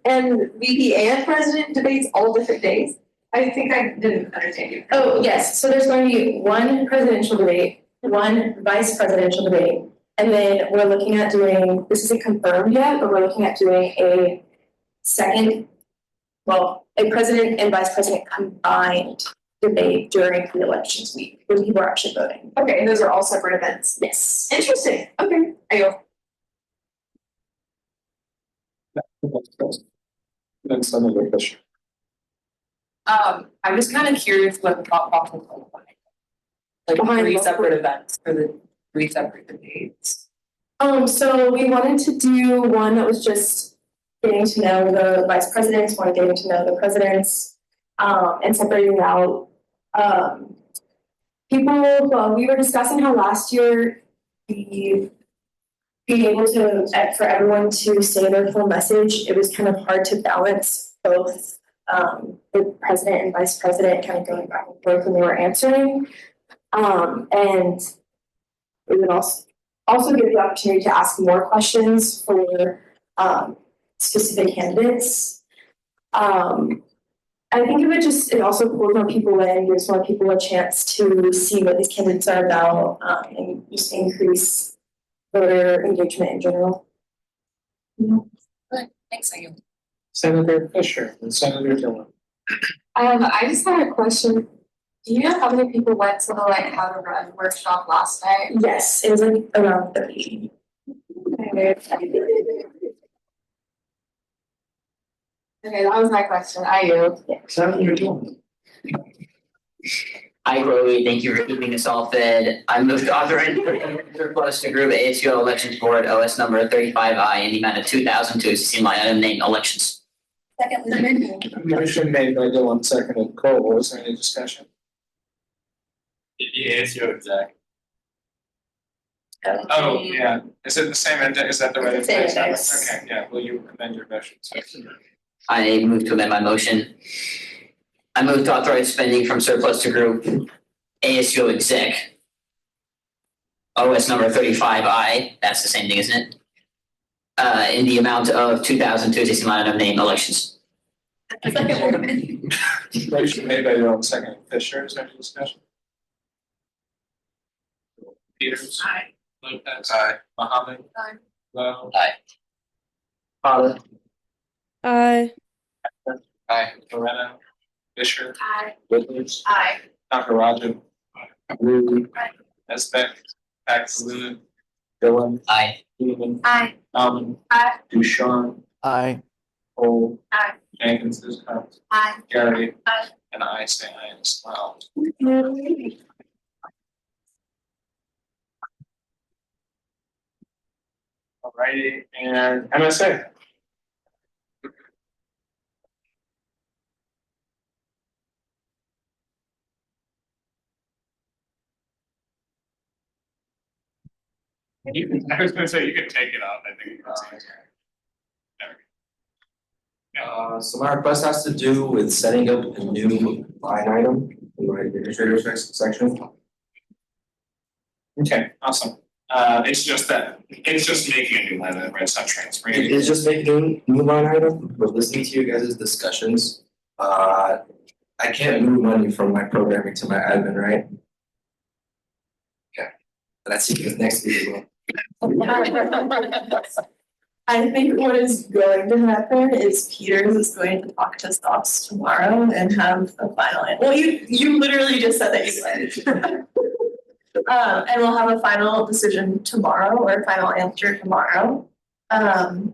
debates all different days? I think I didn't understand you. Oh, yes. So there's going to be 1 presidential debate, 1 vice presidential debate, and then we're looking at doing, this isn't confirmed yet, but we're looking at doing a second, a president and vice president combined debate during the elections week when people are actually voting. Okay, and those are all separate events? Yes. Interesting. Okay, I go. Then Senator Fisher. I'm just kind of curious what the thought process was like. Like 3 separate events for the 3 separate debates. So we wanted to do one that was just getting to know the vice presidents, one getting to know the presidents, and separating out people. Well, we were discussing how last year being able to, for everyone to say their full message, it was kind of hard to balance both the president and vice president kind of going back and forth when they were answering. And it would also give the opportunity to ask more questions for specific candidates. I think it also pulls more people in, gives more people a chance to see what these candidates are about, and just increase voter engagement in general. Good, thanks, Ayub. Senator Fisher and Senator Dillon. I just had a question. Do you know how many people went to the how to run workshop last night? Yes, it was around 30. Okay, that was my question. Ayub. Senator Dillon. Hi, Chloe. Thank you for keeping us all fed. I move to authorize surplus to group ASUO Elections Board OS number 35I in the amount of $2,000 to assisting line item named elections. Second. Motion made by Dillon, seconded Cole. Is there any discussion? The ASUO exec. Oh, yeah. Is it the same index? Is that the right Same index? index. Okay, yeah. Will you amend your motion? I move to amend my motion. I move to authorize spending from surplus to group ASUO exec. OS number 35I, that's the same thing, isn't it? In the amount of $2,000 to assisting line item named elections. Motion made by Dillon, seconded Fisher. Is there any discussion? Peters. Aye. Lopez. Aye. Mohammed. Aye. Lowe. Aye. Potter. Aye. Aye. Moreno. Fisher. Aye. Whitners. Aye. Nakarajan. Rue. Esbeck. Axelou. Dillon. Aye. Stephen. Aye. Almond. Aye. Ducharme. Aye. Cole. Aye. Jenkins is out. Aye. Gary. Aye. And I say aye as well. Alrighty, and MSA. I was gonna say you can take it off. I think it's easier. So my request has to do with setting up a new line item in my administrator section. Okay, awesome. It's just making a new line item, right? It's not transferring. It is just making a new line item, but listening to you guys' discussions, I can't move money from my programming to my admin, right? Okay, but that's you guys next week as well. I think what is going to happen is Peters is going to talk to Stops tomorrow and have a final. Well, you literally just said that you would. And we'll have a final decision tomorrow or a final answer tomorrow. No,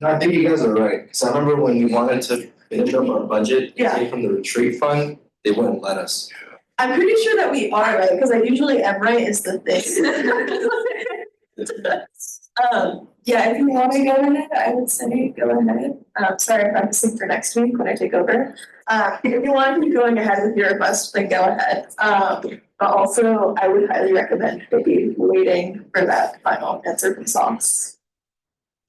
I think you guys are right, because I remember when we wanted to finish up our budget, take from the retreat fund, they wouldn't let us. I'm pretty sure that we are right, because I usually am right is the thing. Yeah, if you want to go ahead, I would say go ahead. Sorry, I'm practicing for next week when I take over. If you want to keep going ahead with your request, then go ahead. But also, I would highly recommend maybe waiting for that final answer from SOX.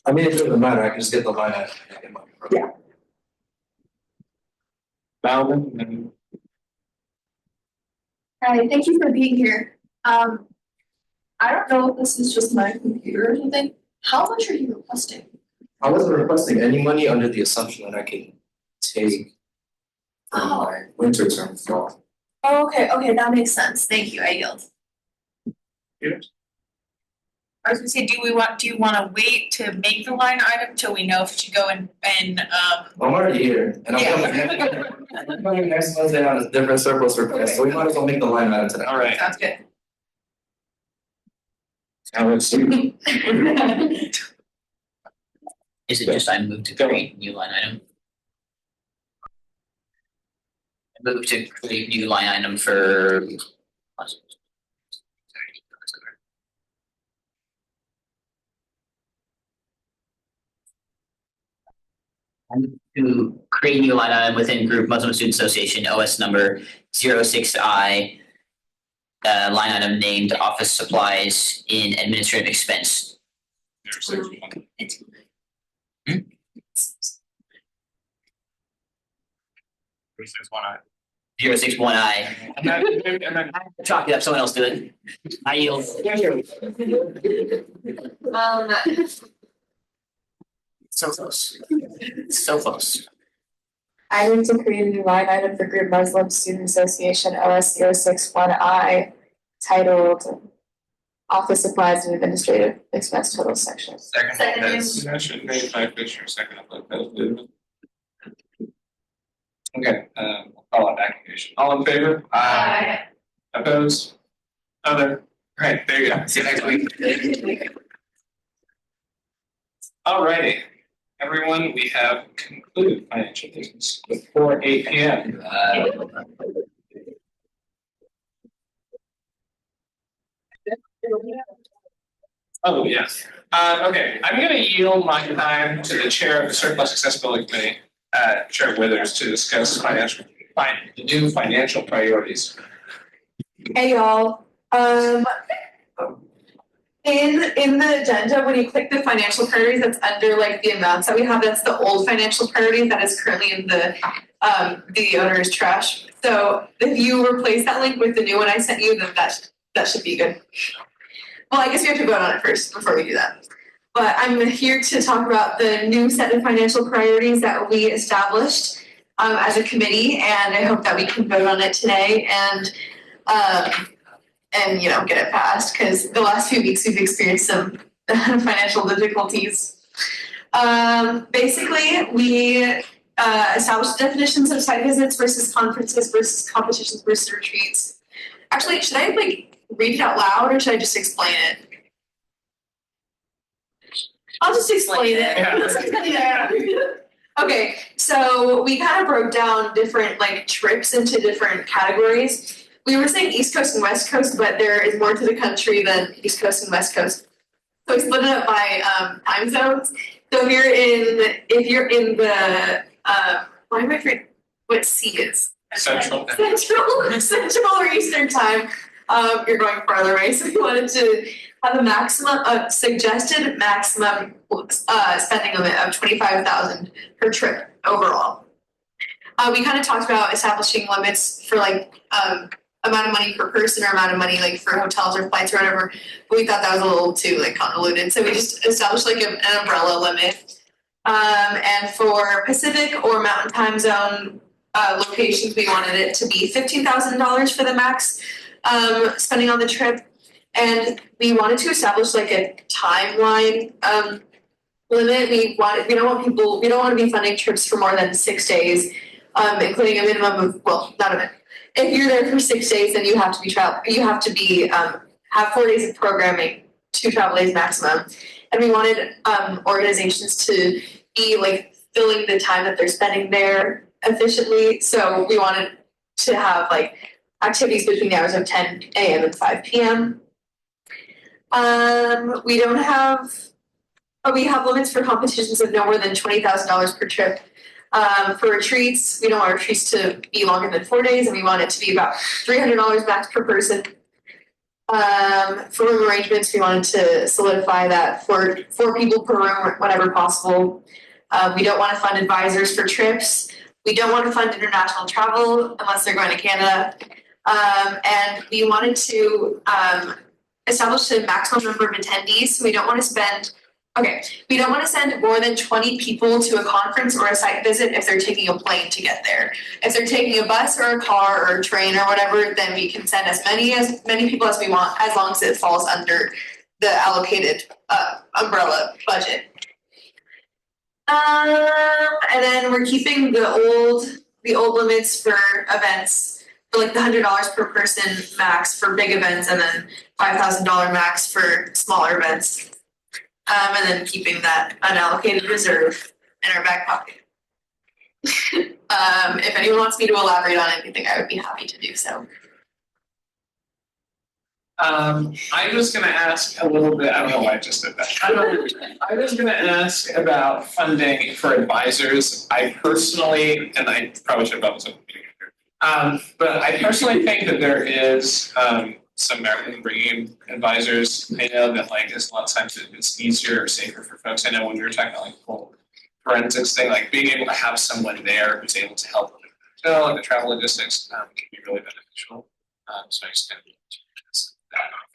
I mean, it doesn't matter, I can just get the line item. Yeah. Balvin? Hi, thank you for being here. I don't know if this is just my computer or something. How much are you requesting? I wasn't requesting any money under the assumption that I can take from my winter term fall. Oh, okay, that makes sense. Thank you, I yield. Yes. I was gonna say, do you want to wait to make the line item till we know if it should go in I'm already here, and I'm coming next Wednesday on a different surplus request, so we might as well make the line item today. All right. Sounds good. Now let's see. Is it just I move to create new line item? I move to create new line item for. To create new line item within group Muslim Student Association OS number 06I. Line item named office supplies in administrative expense. Hmm? 061I. And then Chalk it up, someone else do it. I yield. So close. So close. I need to create a new line item for Group Muslim Student Association OS 061I titled Office Supplies and Administrative Expense Total Section. Second. Motion made by Fisher, second by Lopez. Okay, we'll call on activation. All in favor? Aye. Opposed? Other? Right, there you go. See you next week. All righty. Everyone, we have concluded financial business before 8 p.m. Oh, yes. Okay, I'm going to yield my time to the chair of the Surplus Accessibility Committee, Chair Withers, to discuss the new financial priorities. Hey y'all, in the agenda, when you click the financial priorities, that's under like the amounts that we have, that's the old financial priorities that is currently in the owner's trash. So if you replace that link with the new one I sent you, then that should be good. Well, I guess we have to vote on it first before we do that. But I'm here to talk about the new set of financial priorities that we established as a committee, and I hope that we can vote on it today and get it passed, because the last few weeks we've experienced some financial difficulties. Basically, we established definitions of site visits versus conferences versus competitions versus retreats. Actually, should I read it out loud or should I just explain it? I'll just explain it. Yeah. Okay, so we kind of broke down different trips into different categories. We were saying East Coast and West Coast, but there is more to the country than East Coast and West Coast. So we split it up by time zones. So if you're in the why am I forgetting what C is? Central or Eastern time. You're going farther away. So we wanted to have a suggested maximum spending limit of $25,000 per trip overall. We kind of talked about establishing limits for amount of money per person or amount of money for hotels or flights or whatever, but we thought that was a little too convoluted. So we just established an umbrella limit. And for Pacific or Mountain Time Zone locations, we wanted it to be $15,000 for the max spending on the trip. And we wanted to establish a timeline limit. We don't want to be funding trips for more than 6 days, including a minimum of, not a minute, if you're there for 6 days, then you have to be have 4 days of programming, 2 travel days maximum. And we wanted organizations to be like filling the time that they're spending there efficiently. So we wanted to have like activities between the hours of 10 a.m. and 5 p.m. We have limits for competitions of no more than $20,000 per trip. For retreats, we don't want retreats to be longer than 4 days, and we want it to be about $300 max per person. For room arrangements, we wanted to solidify that for 4 people per room whenever possible. We don't want to fund advisors for trips. We don't want to fund international travel unless they're going to Canada. And we wanted to establish a maximum number of attendees. We don't want to send more than 20 people to a conference or a site visit if they're taking a plane to get there. If they're taking a bus or a car or a train or whatever, then we can send as many people as we want, as long as it falls under the allocated umbrella budget. And then we're keeping the old limits for events, for like the $100 per person max for big events, and then $5,000 max for smaller events. And then keeping that unallocated reserve in our back pocket. If anyone wants me to elaborate on anything, I would be happy to do so. I'm just going to ask a little bit. I don't know why I just did that. I was going to ask about funding for advisors. I personally, and I probably should have done this, but I personally think that there is some merit in bringing advisors. I know that like a lot of times it's easier or safer for folks. I know when we were talking about like the whole forensics thing, like being able to have someone there who's able to help with the hotel and the travel logistics can be really beneficial. So I just kind of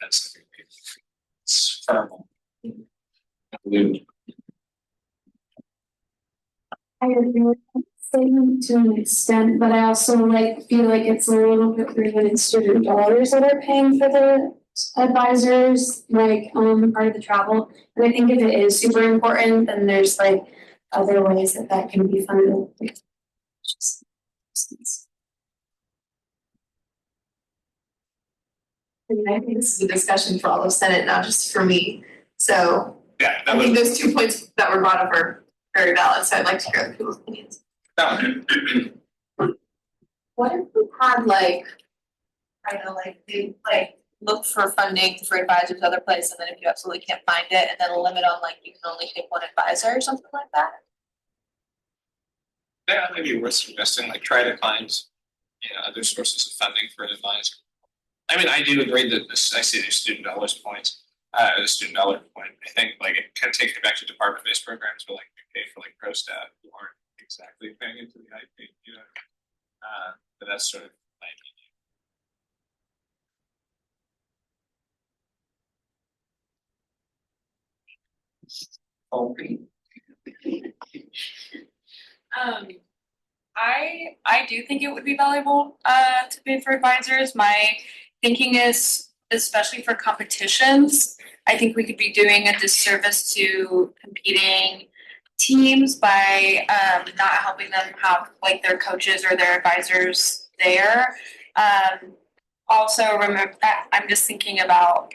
that's something it's firm. I agree with that statement to an extent, but I also feel like it's a little bit weird it's student dollars that are paying for the advisors, part of the travel. And I think if it is super important, then there's other ways that can be funded. I think this is a discussion for all of Senate, not just for me. So yeah, I think those 2 points that were brought up are very valid. So I'd like to hear other people's opinions. What if we had they look for funding for advisors other place, and then if you absolutely can't find it, and then a limit on you can only take one advisor or something like that? Yeah, maybe worth suggesting. Try to find other sources of funding for an advisor. I mean, I do agree that I see the student dollar point. I think it kind of takes me back to department-based programs where we pay for pro staff who aren't exactly paying into the IP, but that's sort of my opinion. I do think it would be valuable to pay for advisors. My thinking is, especially for competitions, I think we could be doing a disservice to competing teams by not helping them have their coaches or their advisors there. Also, remember that I'm just thinking about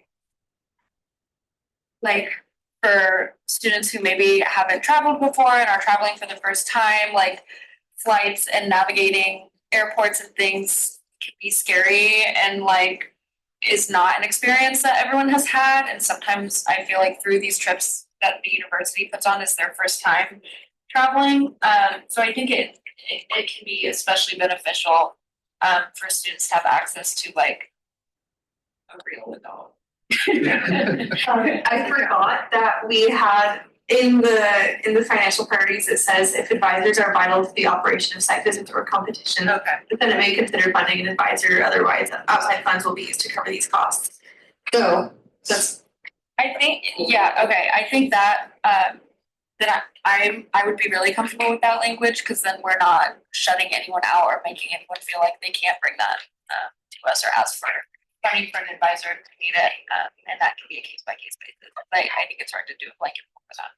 for students who maybe haven't traveled before and are traveling for the first time, flights and navigating airports and things can be scary and is not an experience that everyone has had. And sometimes I feel through these trips that the university puts on is their first time traveling. So I think it can be especially beneficial for students to have access to a real adult. I forgot that we had in the financial priorities it says if advisors are vital to the operation of site visits or competition, the Senate may consider funding an advisor. Otherwise, outside funds will be used to cover these costs. So that's. I think I think that I would be really comfortable with that language because then we're not shutting anyone out or making anyone feel like they can't bring that to us or ask for funding for an advisor if they need it, and that can be a case by case basis. But I think it's hard to do a blanket for that.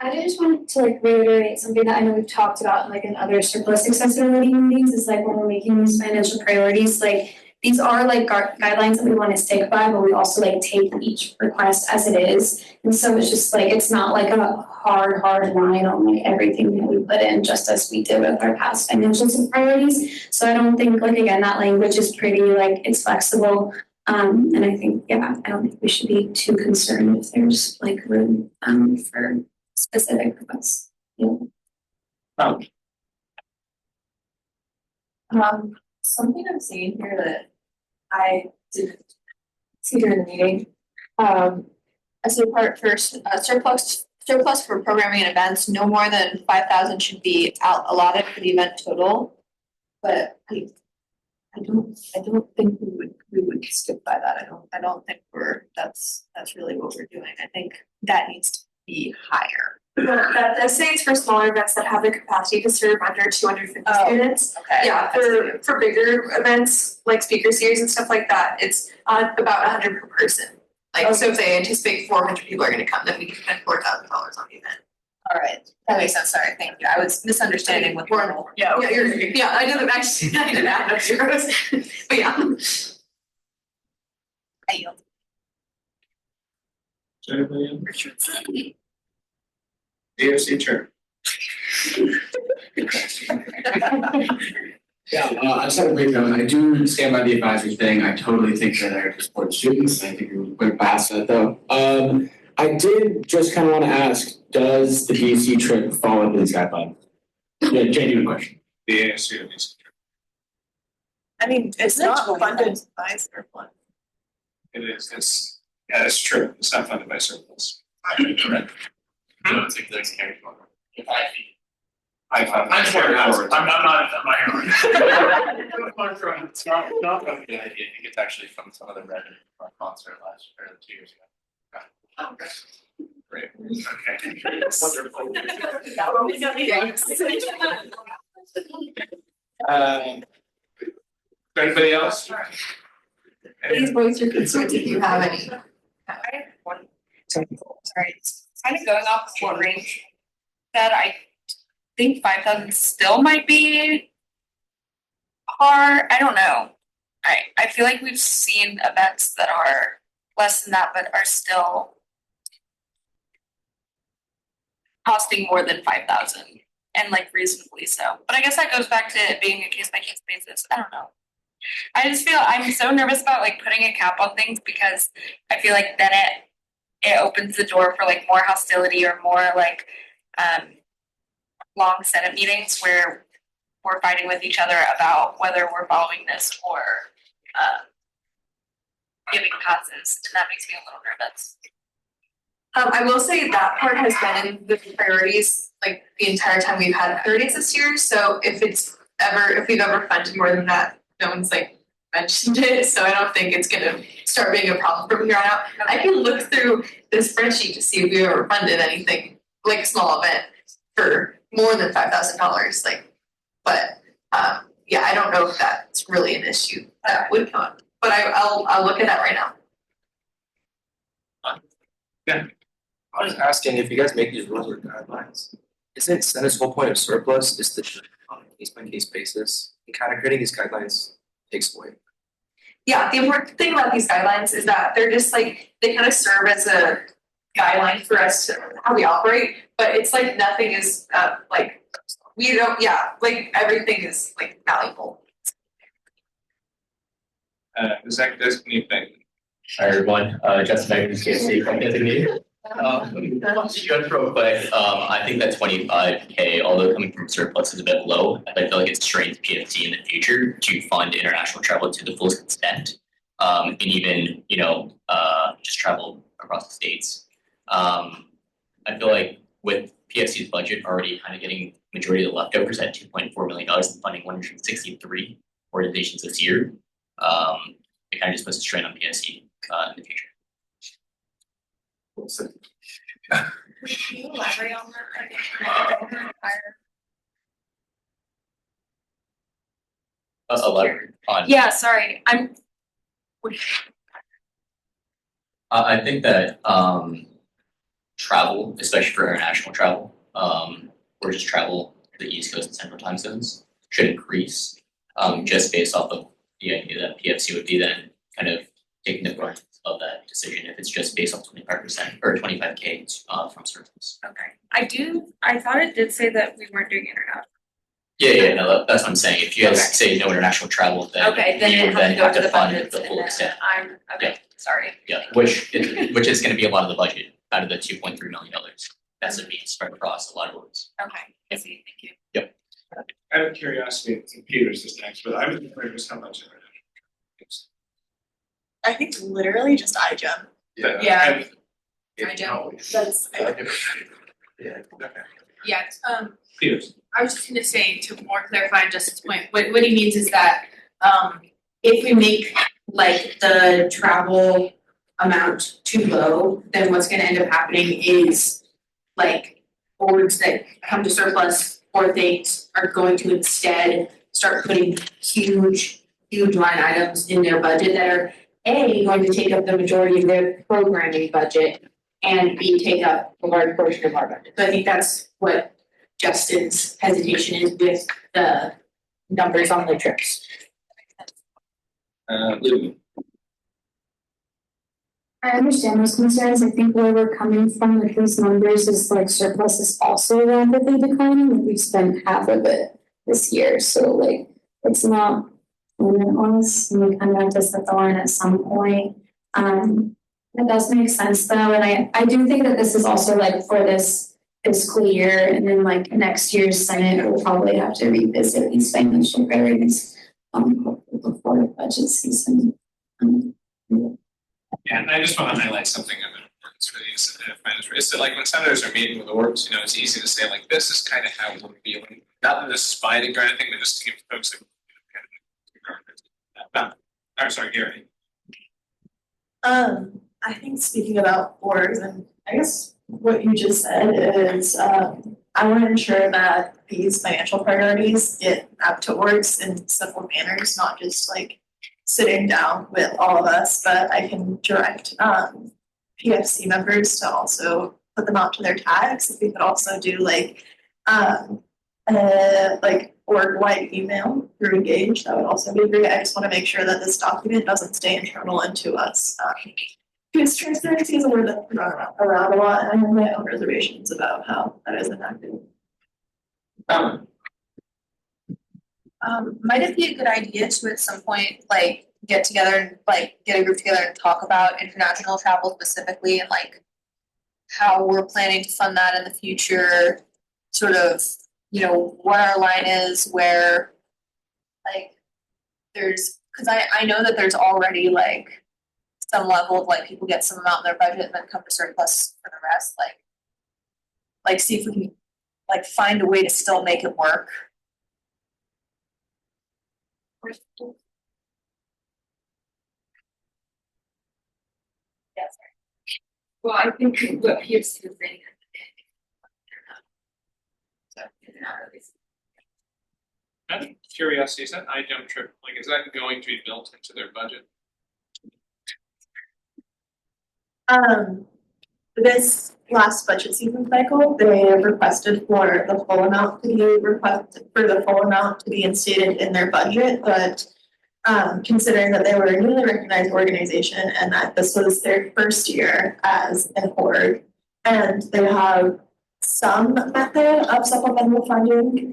I just wanted to like reiterate something that I know we've talked about like in other surplus accessibility meetings is like when we're making these financial priorities, like these are like guidelines that we want to stick by, but we also like take each request as it is. And so it's just like, it's not like a hard line on like everything that we put in, just as we did with our past financial priorities. So I don't think like, again, that language is pretty like, it's flexible. And I think, yeah, I don't think we should be too concerned if there's like room for specific requests. Yeah. Something I'm seeing here that I didn't see during the meeting. As a part for surplus for programming and events, no more than 5,000 should be allotted for the event total. But I don't think we would stick by that. I don't think that's really what we're doing. I think that needs to be higher. Well, that does say it's for smaller events that have the capacity to serve under 250 students. Okay. Yeah, for bigger events like speaker series and stuff like that, it's about 100 per person. Like so if they anticipate 400 people are gonna come, then we can spend $4,000 on the event. All right, that makes sense. Sorry, thank you. I was misunderstanding what normal. Yeah, I didn't actually I didn't add those zeros. But yeah. I yield. DFC chair. Yeah, I just have a quick note. I do stand by the advisory thing. I totally think that I support students. I think we went past that though. I did just kind of want to ask, does the DC trip fall into these guidelines? Yeah, genuine question. The ASUO DC trip. I mean, it's not funded by surplus. It is, it's true. It's not funded by surplus. Correct. I don't think that's carried forward. I'm It's not a good idea. I think it's actually from some of the revenue from our concert last year, 2 years ago. Okay. Great. Okay. Anybody else? Please voice your concerns if you have any. I have one. Sorry, it's kind of going off what range that I think 5,000 still might be hard. I don't know. I feel like we've seen events that are less than that, but are still costing more than 5,000 and like reasonably so. But I guess that goes back to it being a case by case basis. I don't know. I just feel I'm so nervous about like putting a cap on things because I feel like then it opens the door for like more hostility or more like long Senate meetings where we're fighting with each other about whether we're following this or giving passes, and that makes me a little nervous. I will say that part has been in the priorities like the entire time we've had priorities this year. So if we've ever funded more than that, no one's like mentioned it. So I don't think it's gonna start being a problem from here on out. I can look through this spreadsheet to see if we ever funded anything like a small event for more than $5,000. But yeah, I don't know if that's really an issue that would come up. But I'll look at that right now. Yeah. I was asking if you guys make these rules or guidelines, isn't Senate's whole point of surplus is to on a case by case basis? And kind of creating these guidelines takes away. Yeah, the important thing about these guidelines is that they're just like, they kind of serve as a guideline for us to how we operate, but it's like nothing is like, we don't, yeah, like everything is like malleable. Executive designee, thank you. Hi everyone, Justin Beckers, KFC, designee. Just real quick, I think that 25K, although coming from surplus is a bit low, I feel like it strains PFC in the future to fund international travel to the fullest extent, and even just travel across the states. I feel like with PFC's budget already kind of getting majority of the leftovers at $2.4 million and funding 163 organizations this year, it kind of just puts a strain on PFC in the future. Can you elaborate on that? Elaborate on. Yeah, sorry. I think that travel, especially for international travel, or just travel to the East Coast and Central time zones should increase. Just based off of the idea that PFC would be then kind of taking the brunt of that decision if it's just based off 25% or 25K from surplus. Okay. I thought it did say that we weren't doing international. Yeah, no, that's what I'm saying. If you guys say no international travel, then Okay, then we it would has to then go have to to the fund budget the and full then extent. okay, sorry. Yeah, which is gonna be a lot of the budget out of the $2.3 million. That's a being spread across a lot of roads. Okay, I see, thank you. Yep. Out of curiosity, Peter's is next, but I was curious how much. I think literally just iGEM. Yeah. iGEM, that's. Yeah, Peters. I was just gonna say to more clarify Justin's point, what he means is that if we make like the travel amount too low, then what's gonna end up happening is like boards that come to surplus or things are going to instead start putting huge line items in their budget that are going to take up the majority of their programming budget and B, take up a large portion of our budget. So I think that's what Justin's hesitation is with the numbers on the trips. Lou. I understand those concerns. I think where we're coming from with these numbers is like surplus is also rapidly declining. Like we've spent half of it this year. So like it's not limitless. And we kind of have to set the line at some point. It does make sense though. And I do think that this is also like for this fiscal year and then like next year's Senate will probably have to revisit these financial priorities before the budget season. Yeah, and I just want to highlight something of importance for these finance. So like when senators are meeting with the works, it's easy to say like this is kind of how we're feeling. Not that this is fighting or anything, but just to give folks I'm sorry, Gary. I think speaking about boards, and I guess what you just said is, I want to ensure that these financial priorities get mapped to orgs in simple manners, not just like sitting down with all of us, but I can direct PFC members to also put them out to their tags. If we could also do like org-wide email through Engage, that would also be great. I just want to make sure that this document doesn't stay internal into us. Because transparency is a word that's thrown around a lot, and I have my own reservations about how that is enacted. Might it be a good idea to at some point like get together and like get a group together and talk about international travel specifically and like how we're planning to fund that in the future, sort of, what our line is, where like there's, because I know that there's already like some level of like people get some amount in their budget and then come to surplus for the rest, like see if we can like find a way to still make it work. Yes. Well, I think what PFC is saying. Out of curiosity, is that iGEM trip, like, is that going to be built into their budget? This last budget season cycle, they requested for the full amount to be instated in their budget, but considering that they were a newly recognized organization and that this was their first year as an org, and they have some method of supplemental funding,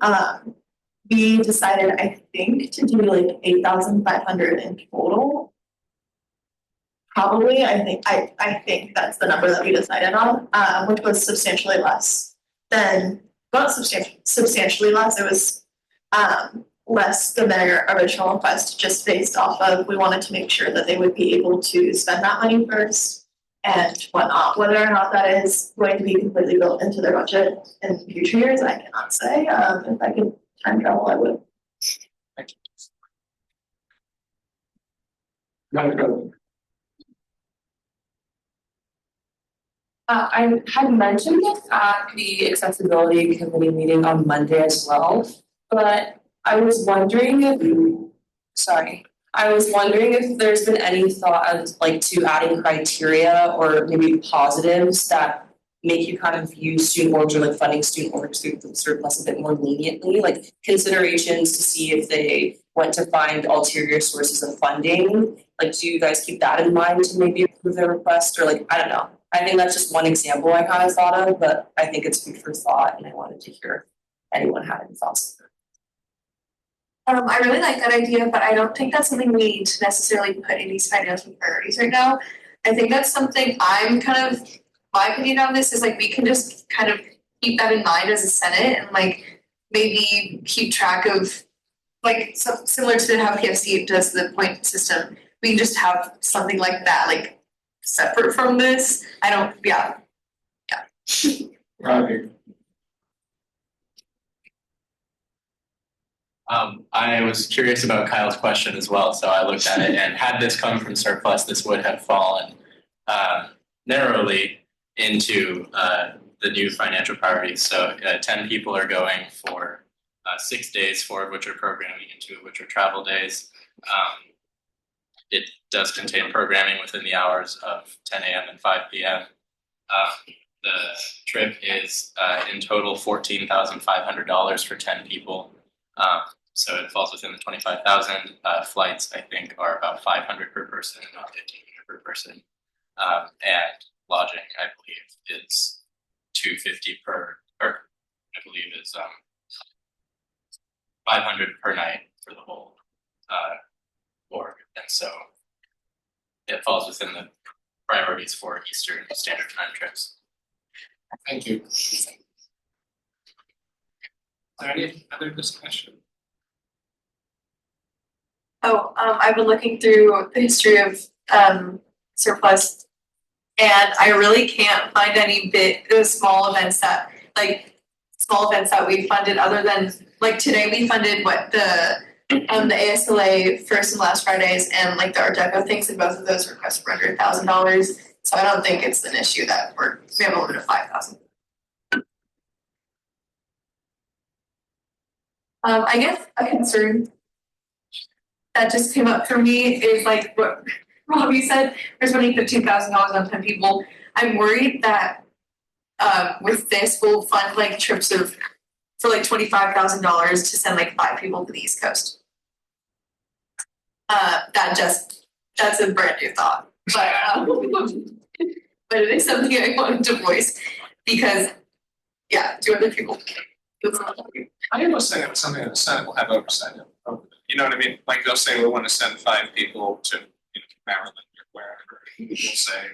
we decided, I think, to do like 8,500 in total. Probably, I think that's the number that we decided on, which was substantially less than, not substantially less, it was less than their original request, just based off of, we wanted to make sure that they would be able to spend that money first and whatnot. Whether or not that is going to be completely built into their budget in future years, I cannot say. If I could time travel, I would. I had mentioned it at the accessibility committee meeting on Monday as well, but I was wondering if there's been any thought of like to adding criteria or maybe positives that make you kind of view student orgs or like funding student orgs through the surplus a bit more leniently, like considerations to see if they want to find ulterior sources of funding? Like, do you guys keep that in mind to maybe approve their request, or like, I don't know. I think that's just one example I kind of thought of, but I think it's food for thought, and I wanted to hear if anyone had any thoughts. I really like that idea, but I don't think that's something we need to necessarily put in these financial priorities right now. I think that's something my opinion on this is like we can just kind of keep that in mind as a Senate and like maybe keep track of like similar to how PFC does the point system. We can just have something like that, like separate from this. Roger. I was curious about Kyle's question as well, so I looked at it, and had this come from surplus, this would have fallen narrowly into the new financial priorities. So 10 people are going for 6 days, 4 of which are programming and 2 of which are travel days. It does contain programming within the hours of 10 a.m. and 5 p.m. The trip is in total $14,500 for 10 people. So it falls within the 25,000. Flights, I think, are about 500 per person, not 1,500 per person. And lodging, I believe, is 250 I believe is 500 per night for the whole org. And so it falls within the priorities for Eastern Standard Time trips. Thank you. Is there any other discussion? I've been looking through the history of surplus, and I really can't find any small events that we funded other than like today we funded the ASLA first and last Fridays and like the Art Deco things, and both of those requests were under $1,000. So I don't think it's an issue that we have a limit of 5,000. I guess a concern that just came up for me is like what Robbie said, we're spending $15,000 on 10 people. I'm worried that with this we'll fund like trips for like $25,000 to send like 5 people to the East Coast. That's a brand new thought. But it is something I wanted to voice because 2 other people. I almost think it's something that the Senate will have oversight of. You know what I mean? Like they'll say we want to send 5 people to Maryland or wherever. We'll say,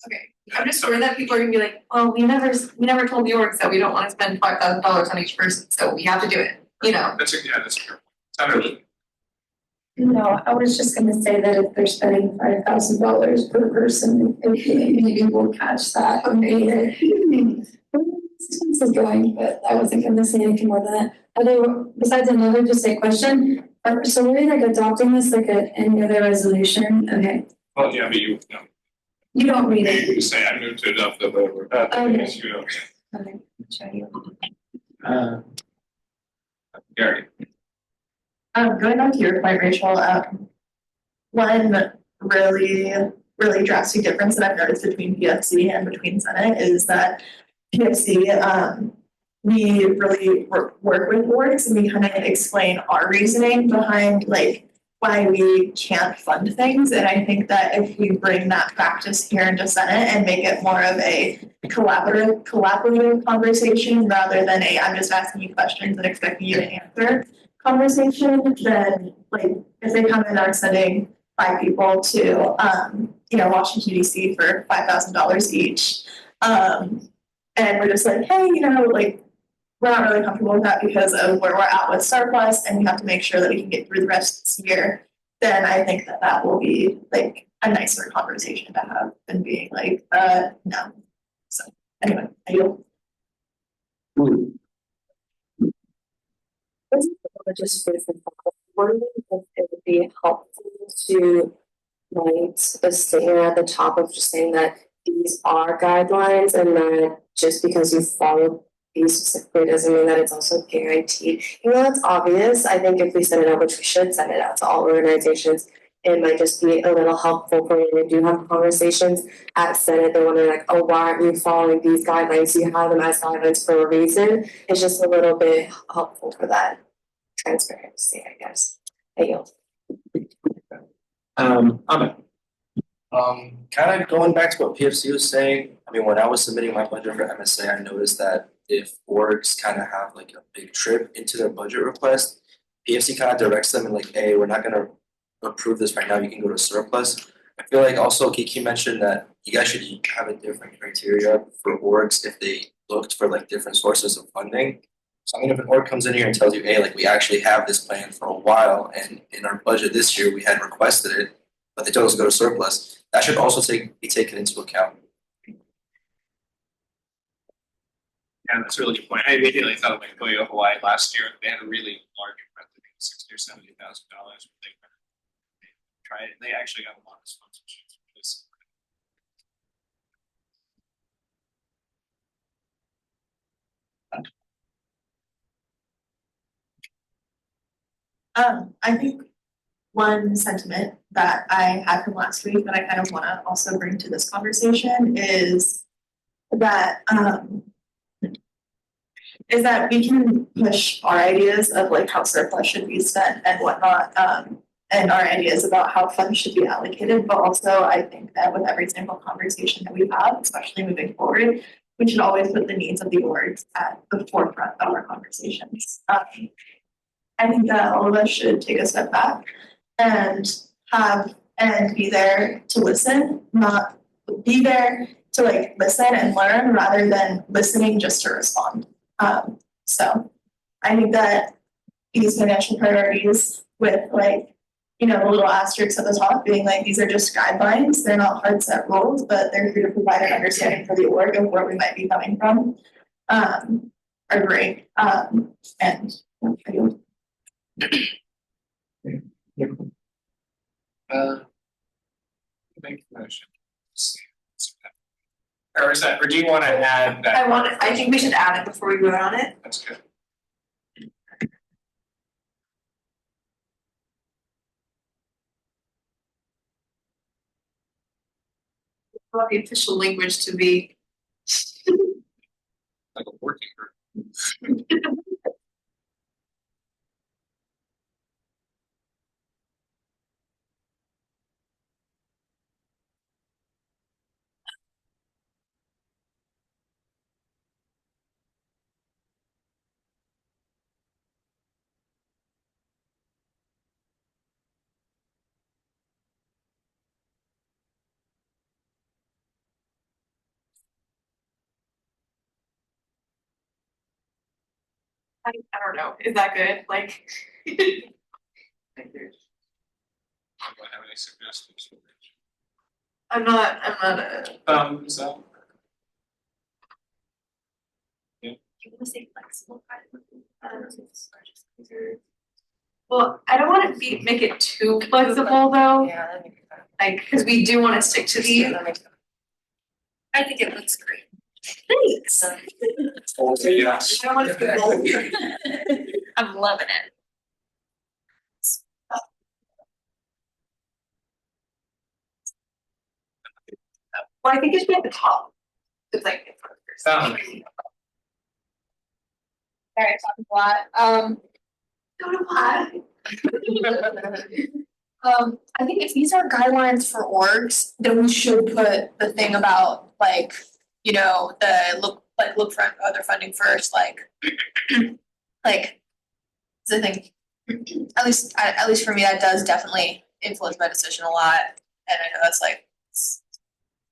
Okay. I'm just worried that people are gonna be like, well, we never told the orgs that we don't want to spend $5,000 on each person, so we have to do it. That's a good. No, I was just gonna say that if they're spending $5,000 per person, maybe we'll catch that. Okay. This is going, but I wasn't gonna say anything more than that. Besides another just a question, so we're like adopting this like any other resolution? Okay. Well, yeah, but you don't read it. You say I moved to adopt the vote. Okay. Gary. Going on to your point, Rachel, one really drastic difference that I've noticed between PFC and between Senate is that PFC, we really work with boards and we kind of explain our reasoning behind like why we can't fund things. And I think that if we bring that practice here into Senate and make it more of a collaborative conversation rather than I'm just asking you questions and expecting you to answer conversation, then like if they come in and are sending 5 people to Washington DC for $5,000 each, and we're just like, hey, like we're not really comfortable with that because of where we're at with surplus, and we have to make sure that we can get through the rest of this year. Then I think that will be like a nicer conversation to have than being like, no. So anyway, I yield. Just wondering if it would be helpful to write a statement at the top of just saying that these are guidelines and that just because you follow these specifically doesn't mean that it's also guaranteed. That's obvious. I think if we send it out, which we should send it out to all organizations, it might just be a little helpful for when we do have conversations at Senate. They're wondering like, oh, why aren't you following these guidelines? You have them as guidelines for a reason. It's just a little bit helpful for that transparency, I guess. I yield. Ahmed. Kind of going back to what PFC was saying, I mean, when I was submitting my budget for MSA, I noticed that if orgs kind of have like a big trip into their budget request, PFC kind of directs them and like, hey, we're not gonna approve this right now, you can go to surplus. I feel like also Kiki mentioned that you guys should have a different criteria for orgs if they looked for like different sources of funding. So I mean, if an org comes in here and tells you, hey, like we actually have this plan for a while and in our budget this year, we had requested it, but they told us to go to surplus, that should also be taken into account. Yeah, that's a really good point. I immediately thought of like going to Hawaii last year. They had a really large event, I think $60,000 or $70,000. They tried it. They actually got a lot of sponsorships for this. I think one sentiment that I had from last week that I kind of want to also bring to this conversation is that we can push our ideas of like how surplus should be spent and whatnot, and our ideas about how funds should be allocated. But also, I think that with every single conversation that we have, especially moving forward, we should always put the needs of the orgs at the forefront of our conversations. I think that all of us should take a step back and be there to listen, not be there to like listen and learn rather than listening just to respond. So I think that these financial priorities with like, you know, the little asterisks at the top being like, these are just guidelines, they're not hard set rules, but they're here to provide an understanding for the org of where we might be coming from, are great. And Make a motion. Or is that, or do you want to add that? I think we should add it before we vote on it. That's good. I want the official language to be. Like a working group. I don't know. Is that good? Like. Do you have any suggestions? I'm not a. So. Yeah. Do you want to say flexible? Well, I don't want to make it too flexible though. Yeah. Like, because we do want to stick to these. I think it looks great. Thanks. Yeah. I don't want to be bold. I'm loving it. Well, I think it should be at the top. It's like. Sound. All right, talking a lot. Don't know why. I think if these are guidelines for orgs, then we should put the thing about like, you know, look for other funding first, like the thing. At least for me, that does definitely influence my decision a lot, and I know that's like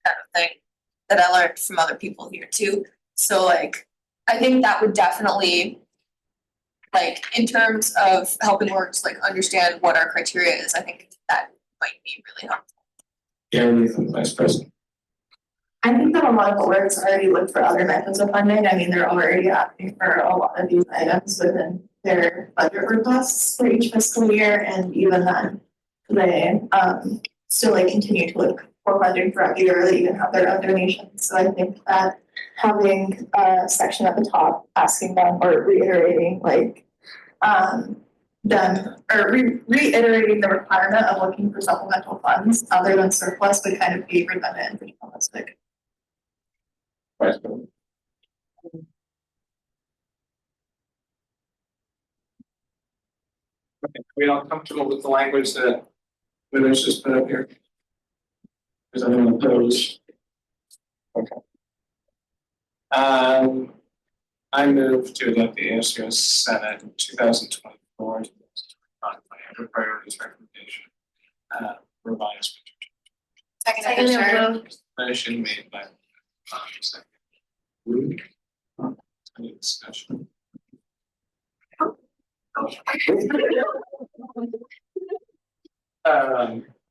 kind of thing that I learned from other people here too. So like, I think that would definitely. Like in terms of helping orgs like understand what our criteria is, I think that might be really helpful. Yeah, Vice President. I think that a lot of orgs already look for other methods of funding. I mean, they're already asking for a lot of these items within their budget requests for each fiscal year, and even then, they still like continue to look for funding throughout the year. They even have their own donations. So I think that having a section at the top asking them or reiterating like reiterating the requirement of looking for supplemental funds other than surplus would kind of be redundant and realistic. Okay, we all comfortable with the language that Willis just put up here? Is anyone opposed? Okay. I move to adopt the ASUO Senate 2024 financial priorities recommendation. Revised. Second. Motion made by second. Any discussion?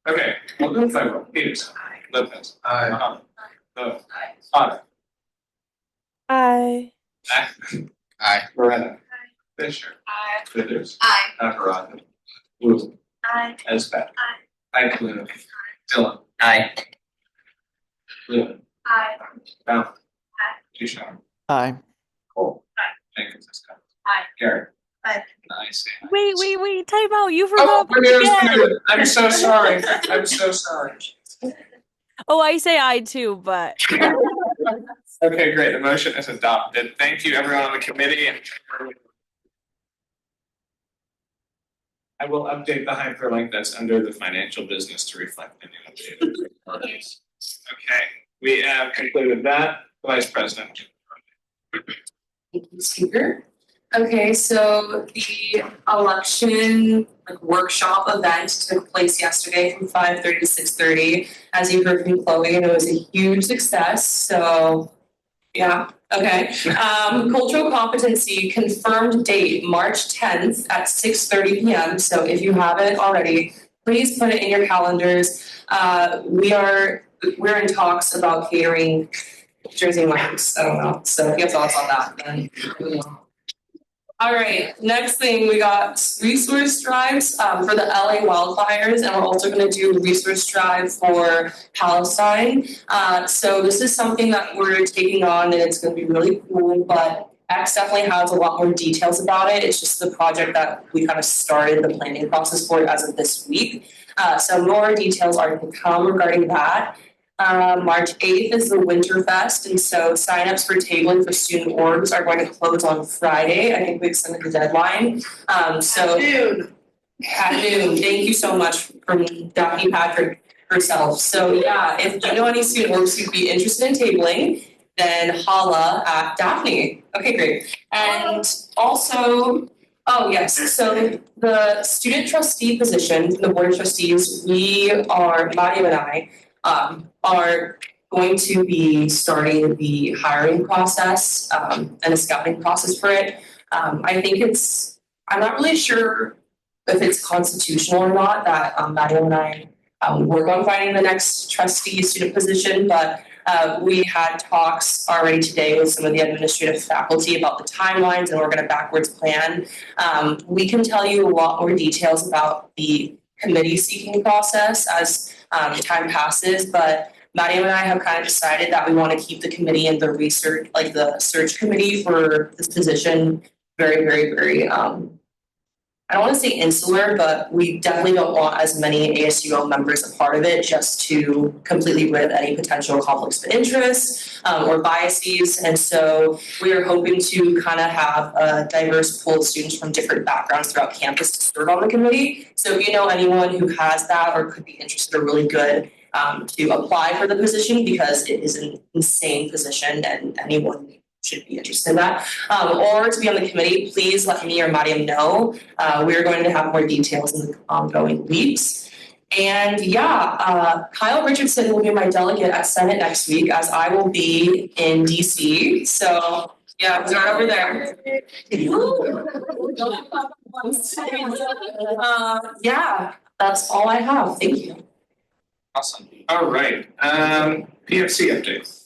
Okay, we'll go for Peters. Lopez. Aye. Otter. Aye. Aye. Moreno. Fisher. Aye. Withers. Aye. Nakarada. Wu. Aye. Elsbeth. Aye. Clune. Dylan. Aye. Lewin. Aye. Bowman. Ducharme. Aye. Cole. Jenkins. Aye. Garrett. Aye. I say aye. Wait, time out. You Oh, forgot again. I'm so sorry. I'm so sorry. Oh, I say aye too, but Okay, great. The motion is adopted. Thank you, everyone on the committee. I will update the hyperlink that's under the financial business to reflect any updated parties. Okay, we have concluded that. Vice President. Thank you, Speaker. Okay, so the election workshop event took place yesterday from 5:30 to 6:30. As you heard from Chloe, and it was a huge success. So yeah, okay. Cultural competency confirmed date March 10th at 6:30 p.m. So if you haven't already, please put it in your calendars. We're in talks about catering Jersey Mike's. I don't know. So if you have thoughts on that, then you know. All right, next thing we got resource drives for the LA wildfires, and we're also going to do a resource drive for Palestine. So this is something that we're taking on, and it's going to be really cool, but X definitely has a lot more details about it. It's just the project that we kind of started the planning process for as of this week. So more details are to come regarding that. March 8th is the Winterfest, and so signups for tabling for student orgs are going to close on Friday. I think we extended the deadline. So at noon. Thank you so much from Daphne Patrick herself. So yeah, if you know any student orgs who'd be interested in tabling, then holla at Daphne. Okay, great. And also, oh yes, so the student trustee position, the board of trustees, Mario and I, are going to be starting the hiring process and a scouting process for it. I think I'm not really sure if it's constitutional or not that Mario and I work on finding the next trustee student position, but we had talks already today with some of the administrative faculty about the timelines, and we're going to backwards plan. We can tell you a lot more details about the committee seeking process as time passes, but Mario and I have kind of decided that we want to keep the committee and the research, like the search committee for this position, very, very, very, I don't want to say insular, but we definitely don't want as many ASUO members a part of it just to completely rid of any potential conflicts of interest or biases. And so we are hoping to kind of have a diverse pool of students from different backgrounds throughout campus to serve on the committee. So if you know anyone who has that or could be interested or really good to apply for the position, because it is an insane position and anyone should be interested in that, or to be on the committee, please let me or Mariam know. We're going to have more details in the ongoing weeks. And yeah, Kyle Richardson will be my delegate at Senate next week, as I will be in DC. So yeah, he's right over there. Yeah, that's all I have. Thank you. Awesome. All right. PFC update.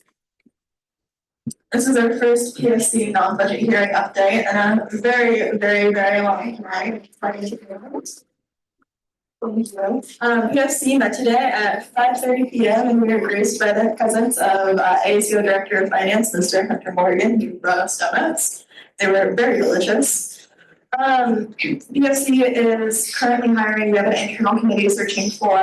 This is our first PFC non-budget hearing update, and a very, very, very long night. PFC met today at 5:30 p.m. and we were graced by the presence of ASUO Director of Finance, Mr. Hunter Morgan, who brought us donuts. They were very delicious. BFC is currently hiring, we have an internal committee searching for,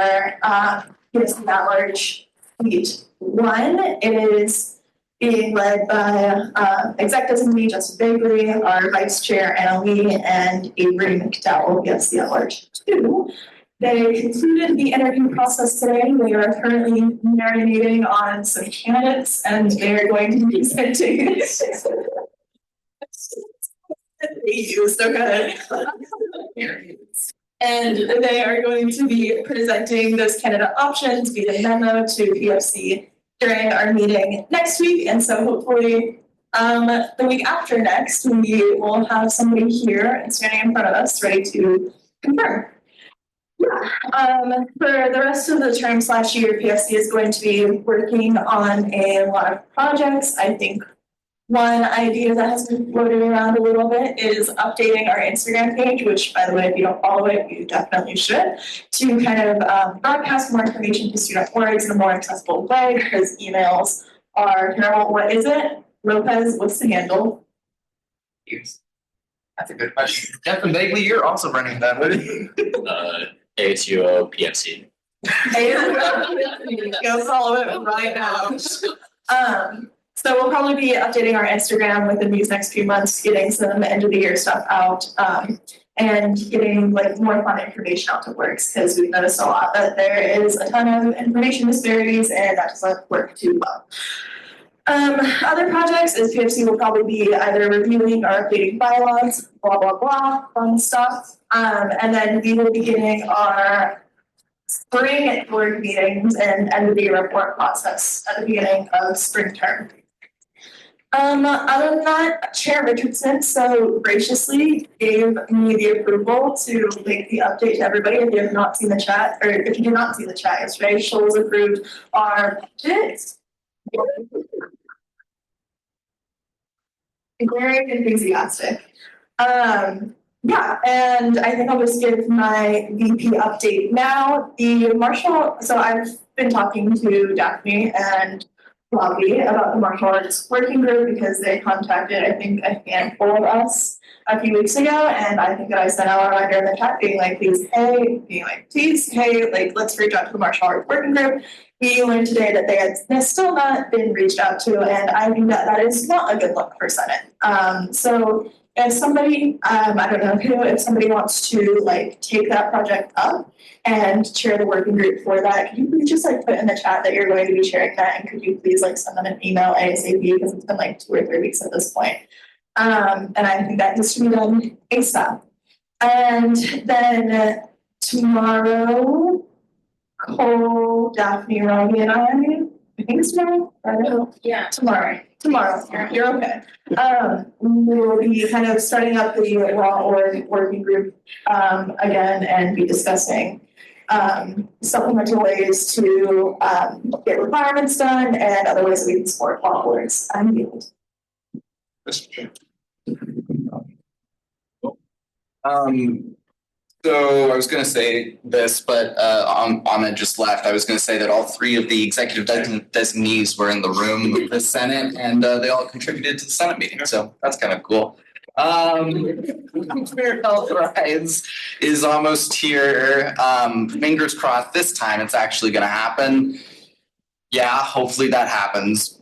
BFC at-large seat one. It is being led by, exec designee Justin Bagley, our vice chair Anna Lee, and Avery McDowell, BFC at-large two. They concluded the interview process today. They are currently marinating on some candidates, and they are going to be presenting. They used, okay. And they are going to be presenting those candidate options via memo to PFC during our meeting next week. And so hopefully the week after next, we will have somebody here and standing in front of us ready to confirm. For the rest of the term / year, PFC is going to be working on a lot of projects. I think one idea that has been floated around a little bit is updating our Instagram page, which, by the way, if you don't follow it, you definitely should, to kind of broadcast more information to student orgs in a more accessible way, because emails are terrible. What is it? Lopez, what's the handle? That's a good question. Justin Bagley, you're also running that, what are you? ASUO PFC. Go follow it right now. So we'll probably be updating our Instagram within these next few months, getting some end of the year stuff out, and getting like more fun information out to works, because we've noticed a lot that there is a ton of information disparities and that doesn't work too well. Other projects is PFC will probably be either reviewing or updating bylaws, blah, blah, blah, fun stuff. And then we will be getting our spring board meetings and end of the year report process at the beginning of spring term. Other than that, Chair Richardson so graciously gave me the approval to make the update to everybody. If you have not seen the chat, or if you did not see the chat yesterday, Shoals approved our budget. Very enthusiastic. Yeah, and I think I'll just give my VP update now. The Marshall, so I've been talking to Daphne and Bobby about the martial arts working group because they contacted, I think, a handful of us a few weeks ago, and I think that I sent out a reminder in the chat being like, please, hey, like, let's reach out to the martial arts working group. We learned today that they had still not been reached out to, and I think that that is not a good look for Senate. So if somebody, I don't know who, if somebody wants to like take that project up and chair the working group for that, could you please just like put in the chat that you're going to be sharing that, and could you please like send them an email ASAP, because it's been like 2 or 3 weeks at this point. And I think that needs to be done ASAP. And then tomorrow, Cole, Daphne, Robbie, and I think it's tomorrow. I don't know. Yeah. Tomorrow. You're okay. We will be kind of starting up the law working group again, and be discussing supplemental ways to get requirements done and other ways that we can support law orgs. I'm yield. So I was going to say this, but Ahmed just left. I was going to say that all 3 of the executive designees were in the room with the Senate, and they all contributed to the Senate meeting. So that's kind of cool. Fair Health Rise is almost here. Fingers crossed this time it's actually going to happen. Yeah, hopefully that happens.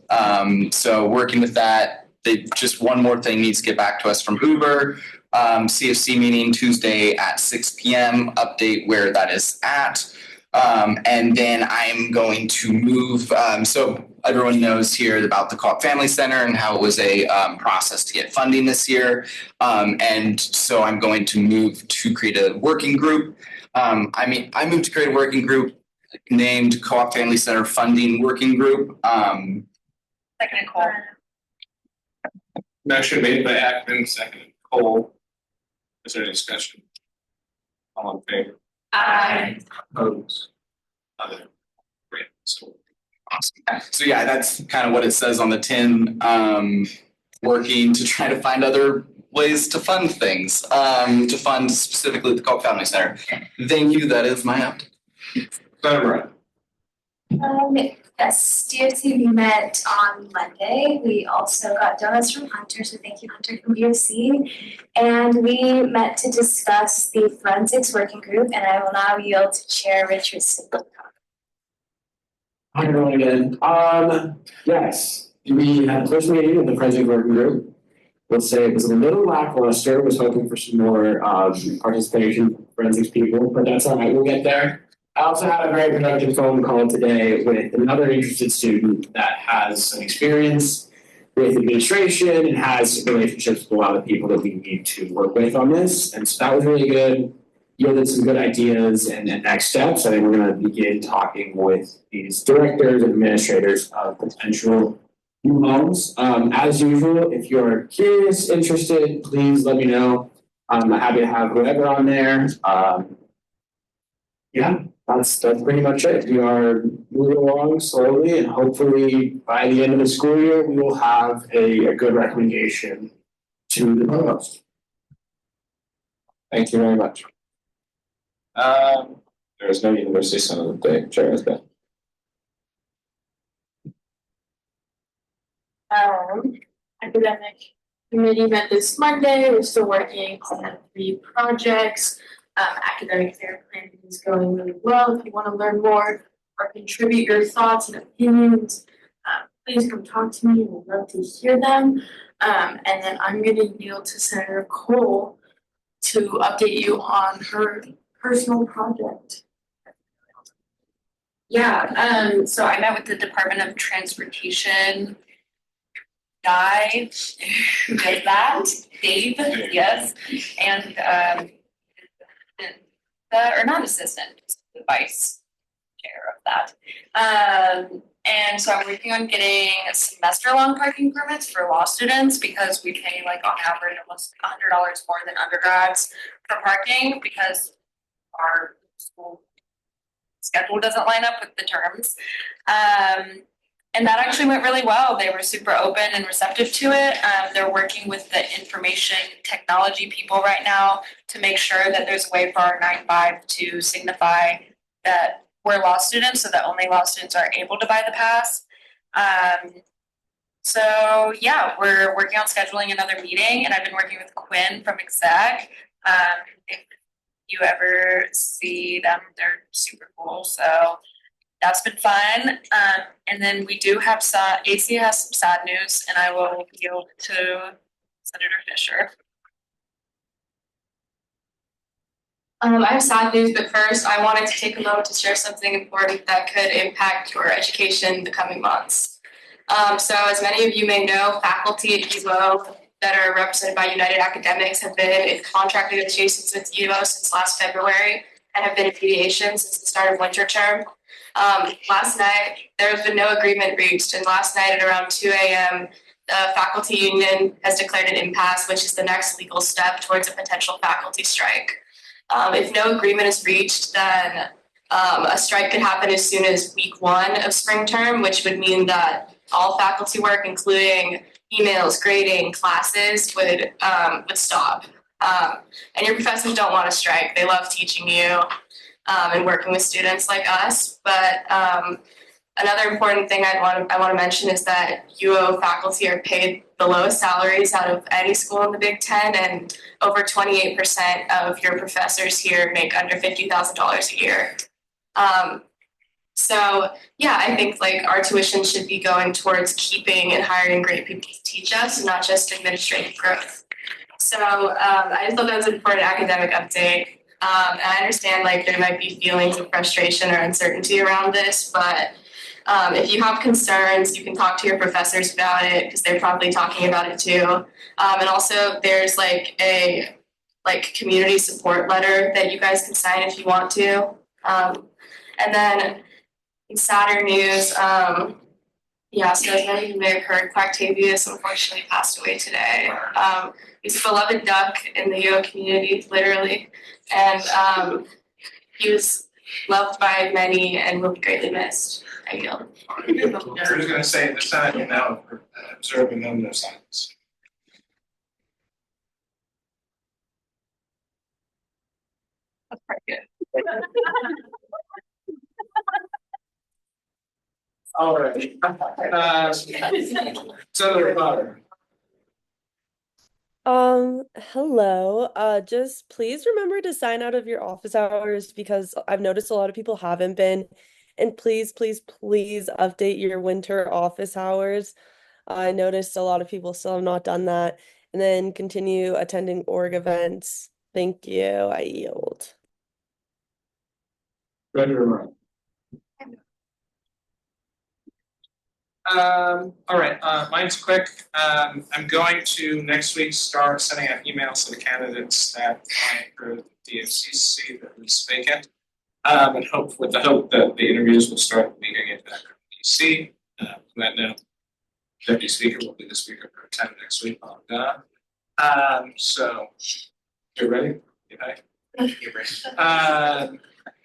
So working with that, just one more thing needs to get back to us from Uber. CFC meeting Tuesday at 6 p.m. Update where that is at. And then I'm going to move. So everyone knows here about the Co-op Family Center and how it was a process to get funding this year. And so I'm going to move to create a working group. I moved to create a working group named Co-op Family Center Funding Working Group. Second Cole. Motion made by Ackman, second Cole. Is there any discussion? All in favor? Aye. Opposed? Other? Great. So awesome. So yeah, that's kind of what it says on the tin. Working to try to find other ways to fund things, to fund specifically the Co-op Family Center. Thank you. That is my update. Senator. Yes, DFC we met on Monday. We also got donuts from Hunter, so thank you, Hunter from DFC. And we met to discuss the forensics working group, and I will now yield to Chair Richardson. Hi everyone again. Yes, we had a first meeting with the forensic working group. Let's say it was a little lackluster. Was hoping for some more participation from forensics people, but that's all right. We'll get there. I also had a very productive phone call today with another interested student that has some experience with administration and has relationships with a lot of people that we need to work with on this. And so that was really good. Yielded some good ideas and next steps. I think we're going to begin talking with these directors and administrators of potential new homes. As usual, if you're curious, interested, please let me know. I'm happy to have whoever on there. Yeah, that's pretty much it. We are moving along slowly, and hopefully by the end of the school year, we will have a good recommendation to the provost. Thank you very much. There is no University Senate update. Chair has been. Academic committee met this Monday. We're still working on 3 projects. Academic fair planning is going really well. If you want to learn more or contribute your thoughts and opinions, please come talk to me. We'd love to hear them. And then I'm going to yield to Senator Cole to update you on her personal project. Yeah, so I met with the Department of Transportation guy who does that, Dave, yes, and or not assistant, the vice chair of that. And so I'm working on getting semester-long parking permits for law students because we pay like on average almost $100 more than undergrads for parking because our school schedule doesn't line up with the terms. And that actually went really well. They were super open and receptive to it. They're working with the information technology people right now to make sure that there's a way for our 9-5 to signify that we're law students so that only law students are able to buy the pass. So yeah, we're working on scheduling another meeting, and I've been working with Quinn from Exec. If you ever see them, they're super cool. So that's been fun. And then we do have AC has some sad news, and I will yield to Senator Fisher. I have sad news, but first I wanted to take a moment to share something important that could impact your education the coming months. So as many of you may know, faculty at UO that are represented by United Academics have been in contract negotiations with UO since last February and have been in mediation since the start of winter term. Last night, there has been no agreement reached, and last night at around 2 a.m., the faculty union has declared an impasse, which is the next legal step towards a potential faculty strike. If no agreement is reached, then a strike could happen as soon as week 1 of spring term, which would mean that all faculty work, including emails, grading, classes, would stop. And your professors don't want to strike. They love teaching you and working with students like us. But another important thing I want to mention is that UO faculty are paid the lowest salaries out of any school in the Big Ten, and over 28% of your professors here make under $50,000 a year. So yeah, I think like our tuition should be going towards keeping and hiring great people to teach us, not just administrative growth. So I just thought that was an important academic update. And I understand like there might be feelings of frustration or uncertainty around this, but if you have concerns, you can talk to your professors about it because they're probably talking about it too. And also there's like a community support letter that you guys can sign if you want to. And then in sadder news, yeah, so as many of you may have heard, Quactavius unfortunately passed away today. He's a beloved duck in the UO community, literally. And he was loved by many and will be greatly missed. I yield. I was going to say, the Senate now observing them no silence. That's pretty good. All right. Senator Potter. Hello. Just please remember to sign out of your office hours because I've noticed a lot of people haven't been. And please, please, please update your winter office hours. I noticed a lot of people still have not done that. And then continue attending org events. Thank you. I yield. All right, mine's quick. I'm going to next week start sending out emails to the candidates that apply for the DFCC that is vacant. And with the hope that the interviews will start the beginning of that DC. That note, Deputy Speaker will be the Speaker for 10 next week on that. So you're ready? Yeah. You're ready. I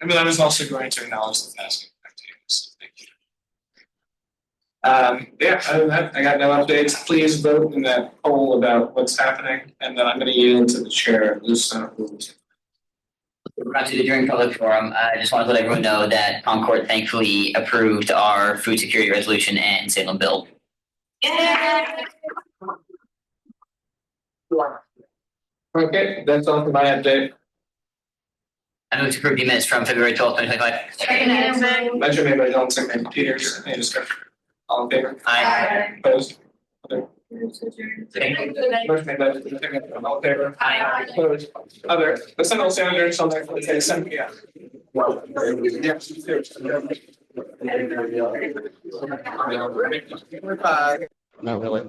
mean, I was also going to acknowledge the fasting. So thank you. Yeah, other than that, I got no updates. Please vote in that poll about what's happening, and then I'm going to yield to the chair, Liz. We're on to the during public forum. I just want to let everyone know that Concord thankfully approved our food security resolution and Salem bill. Okay, that's all for my update. I move to approve the minutes from February 12th, 2025. Motion made by Johnson and Peters. Any discussion? All in favor? Aye. Opposed? Other? Motion made by all in favor? Aye. Opposed? Other? The Senate Senator shall therefore take 7 p.m. Not really.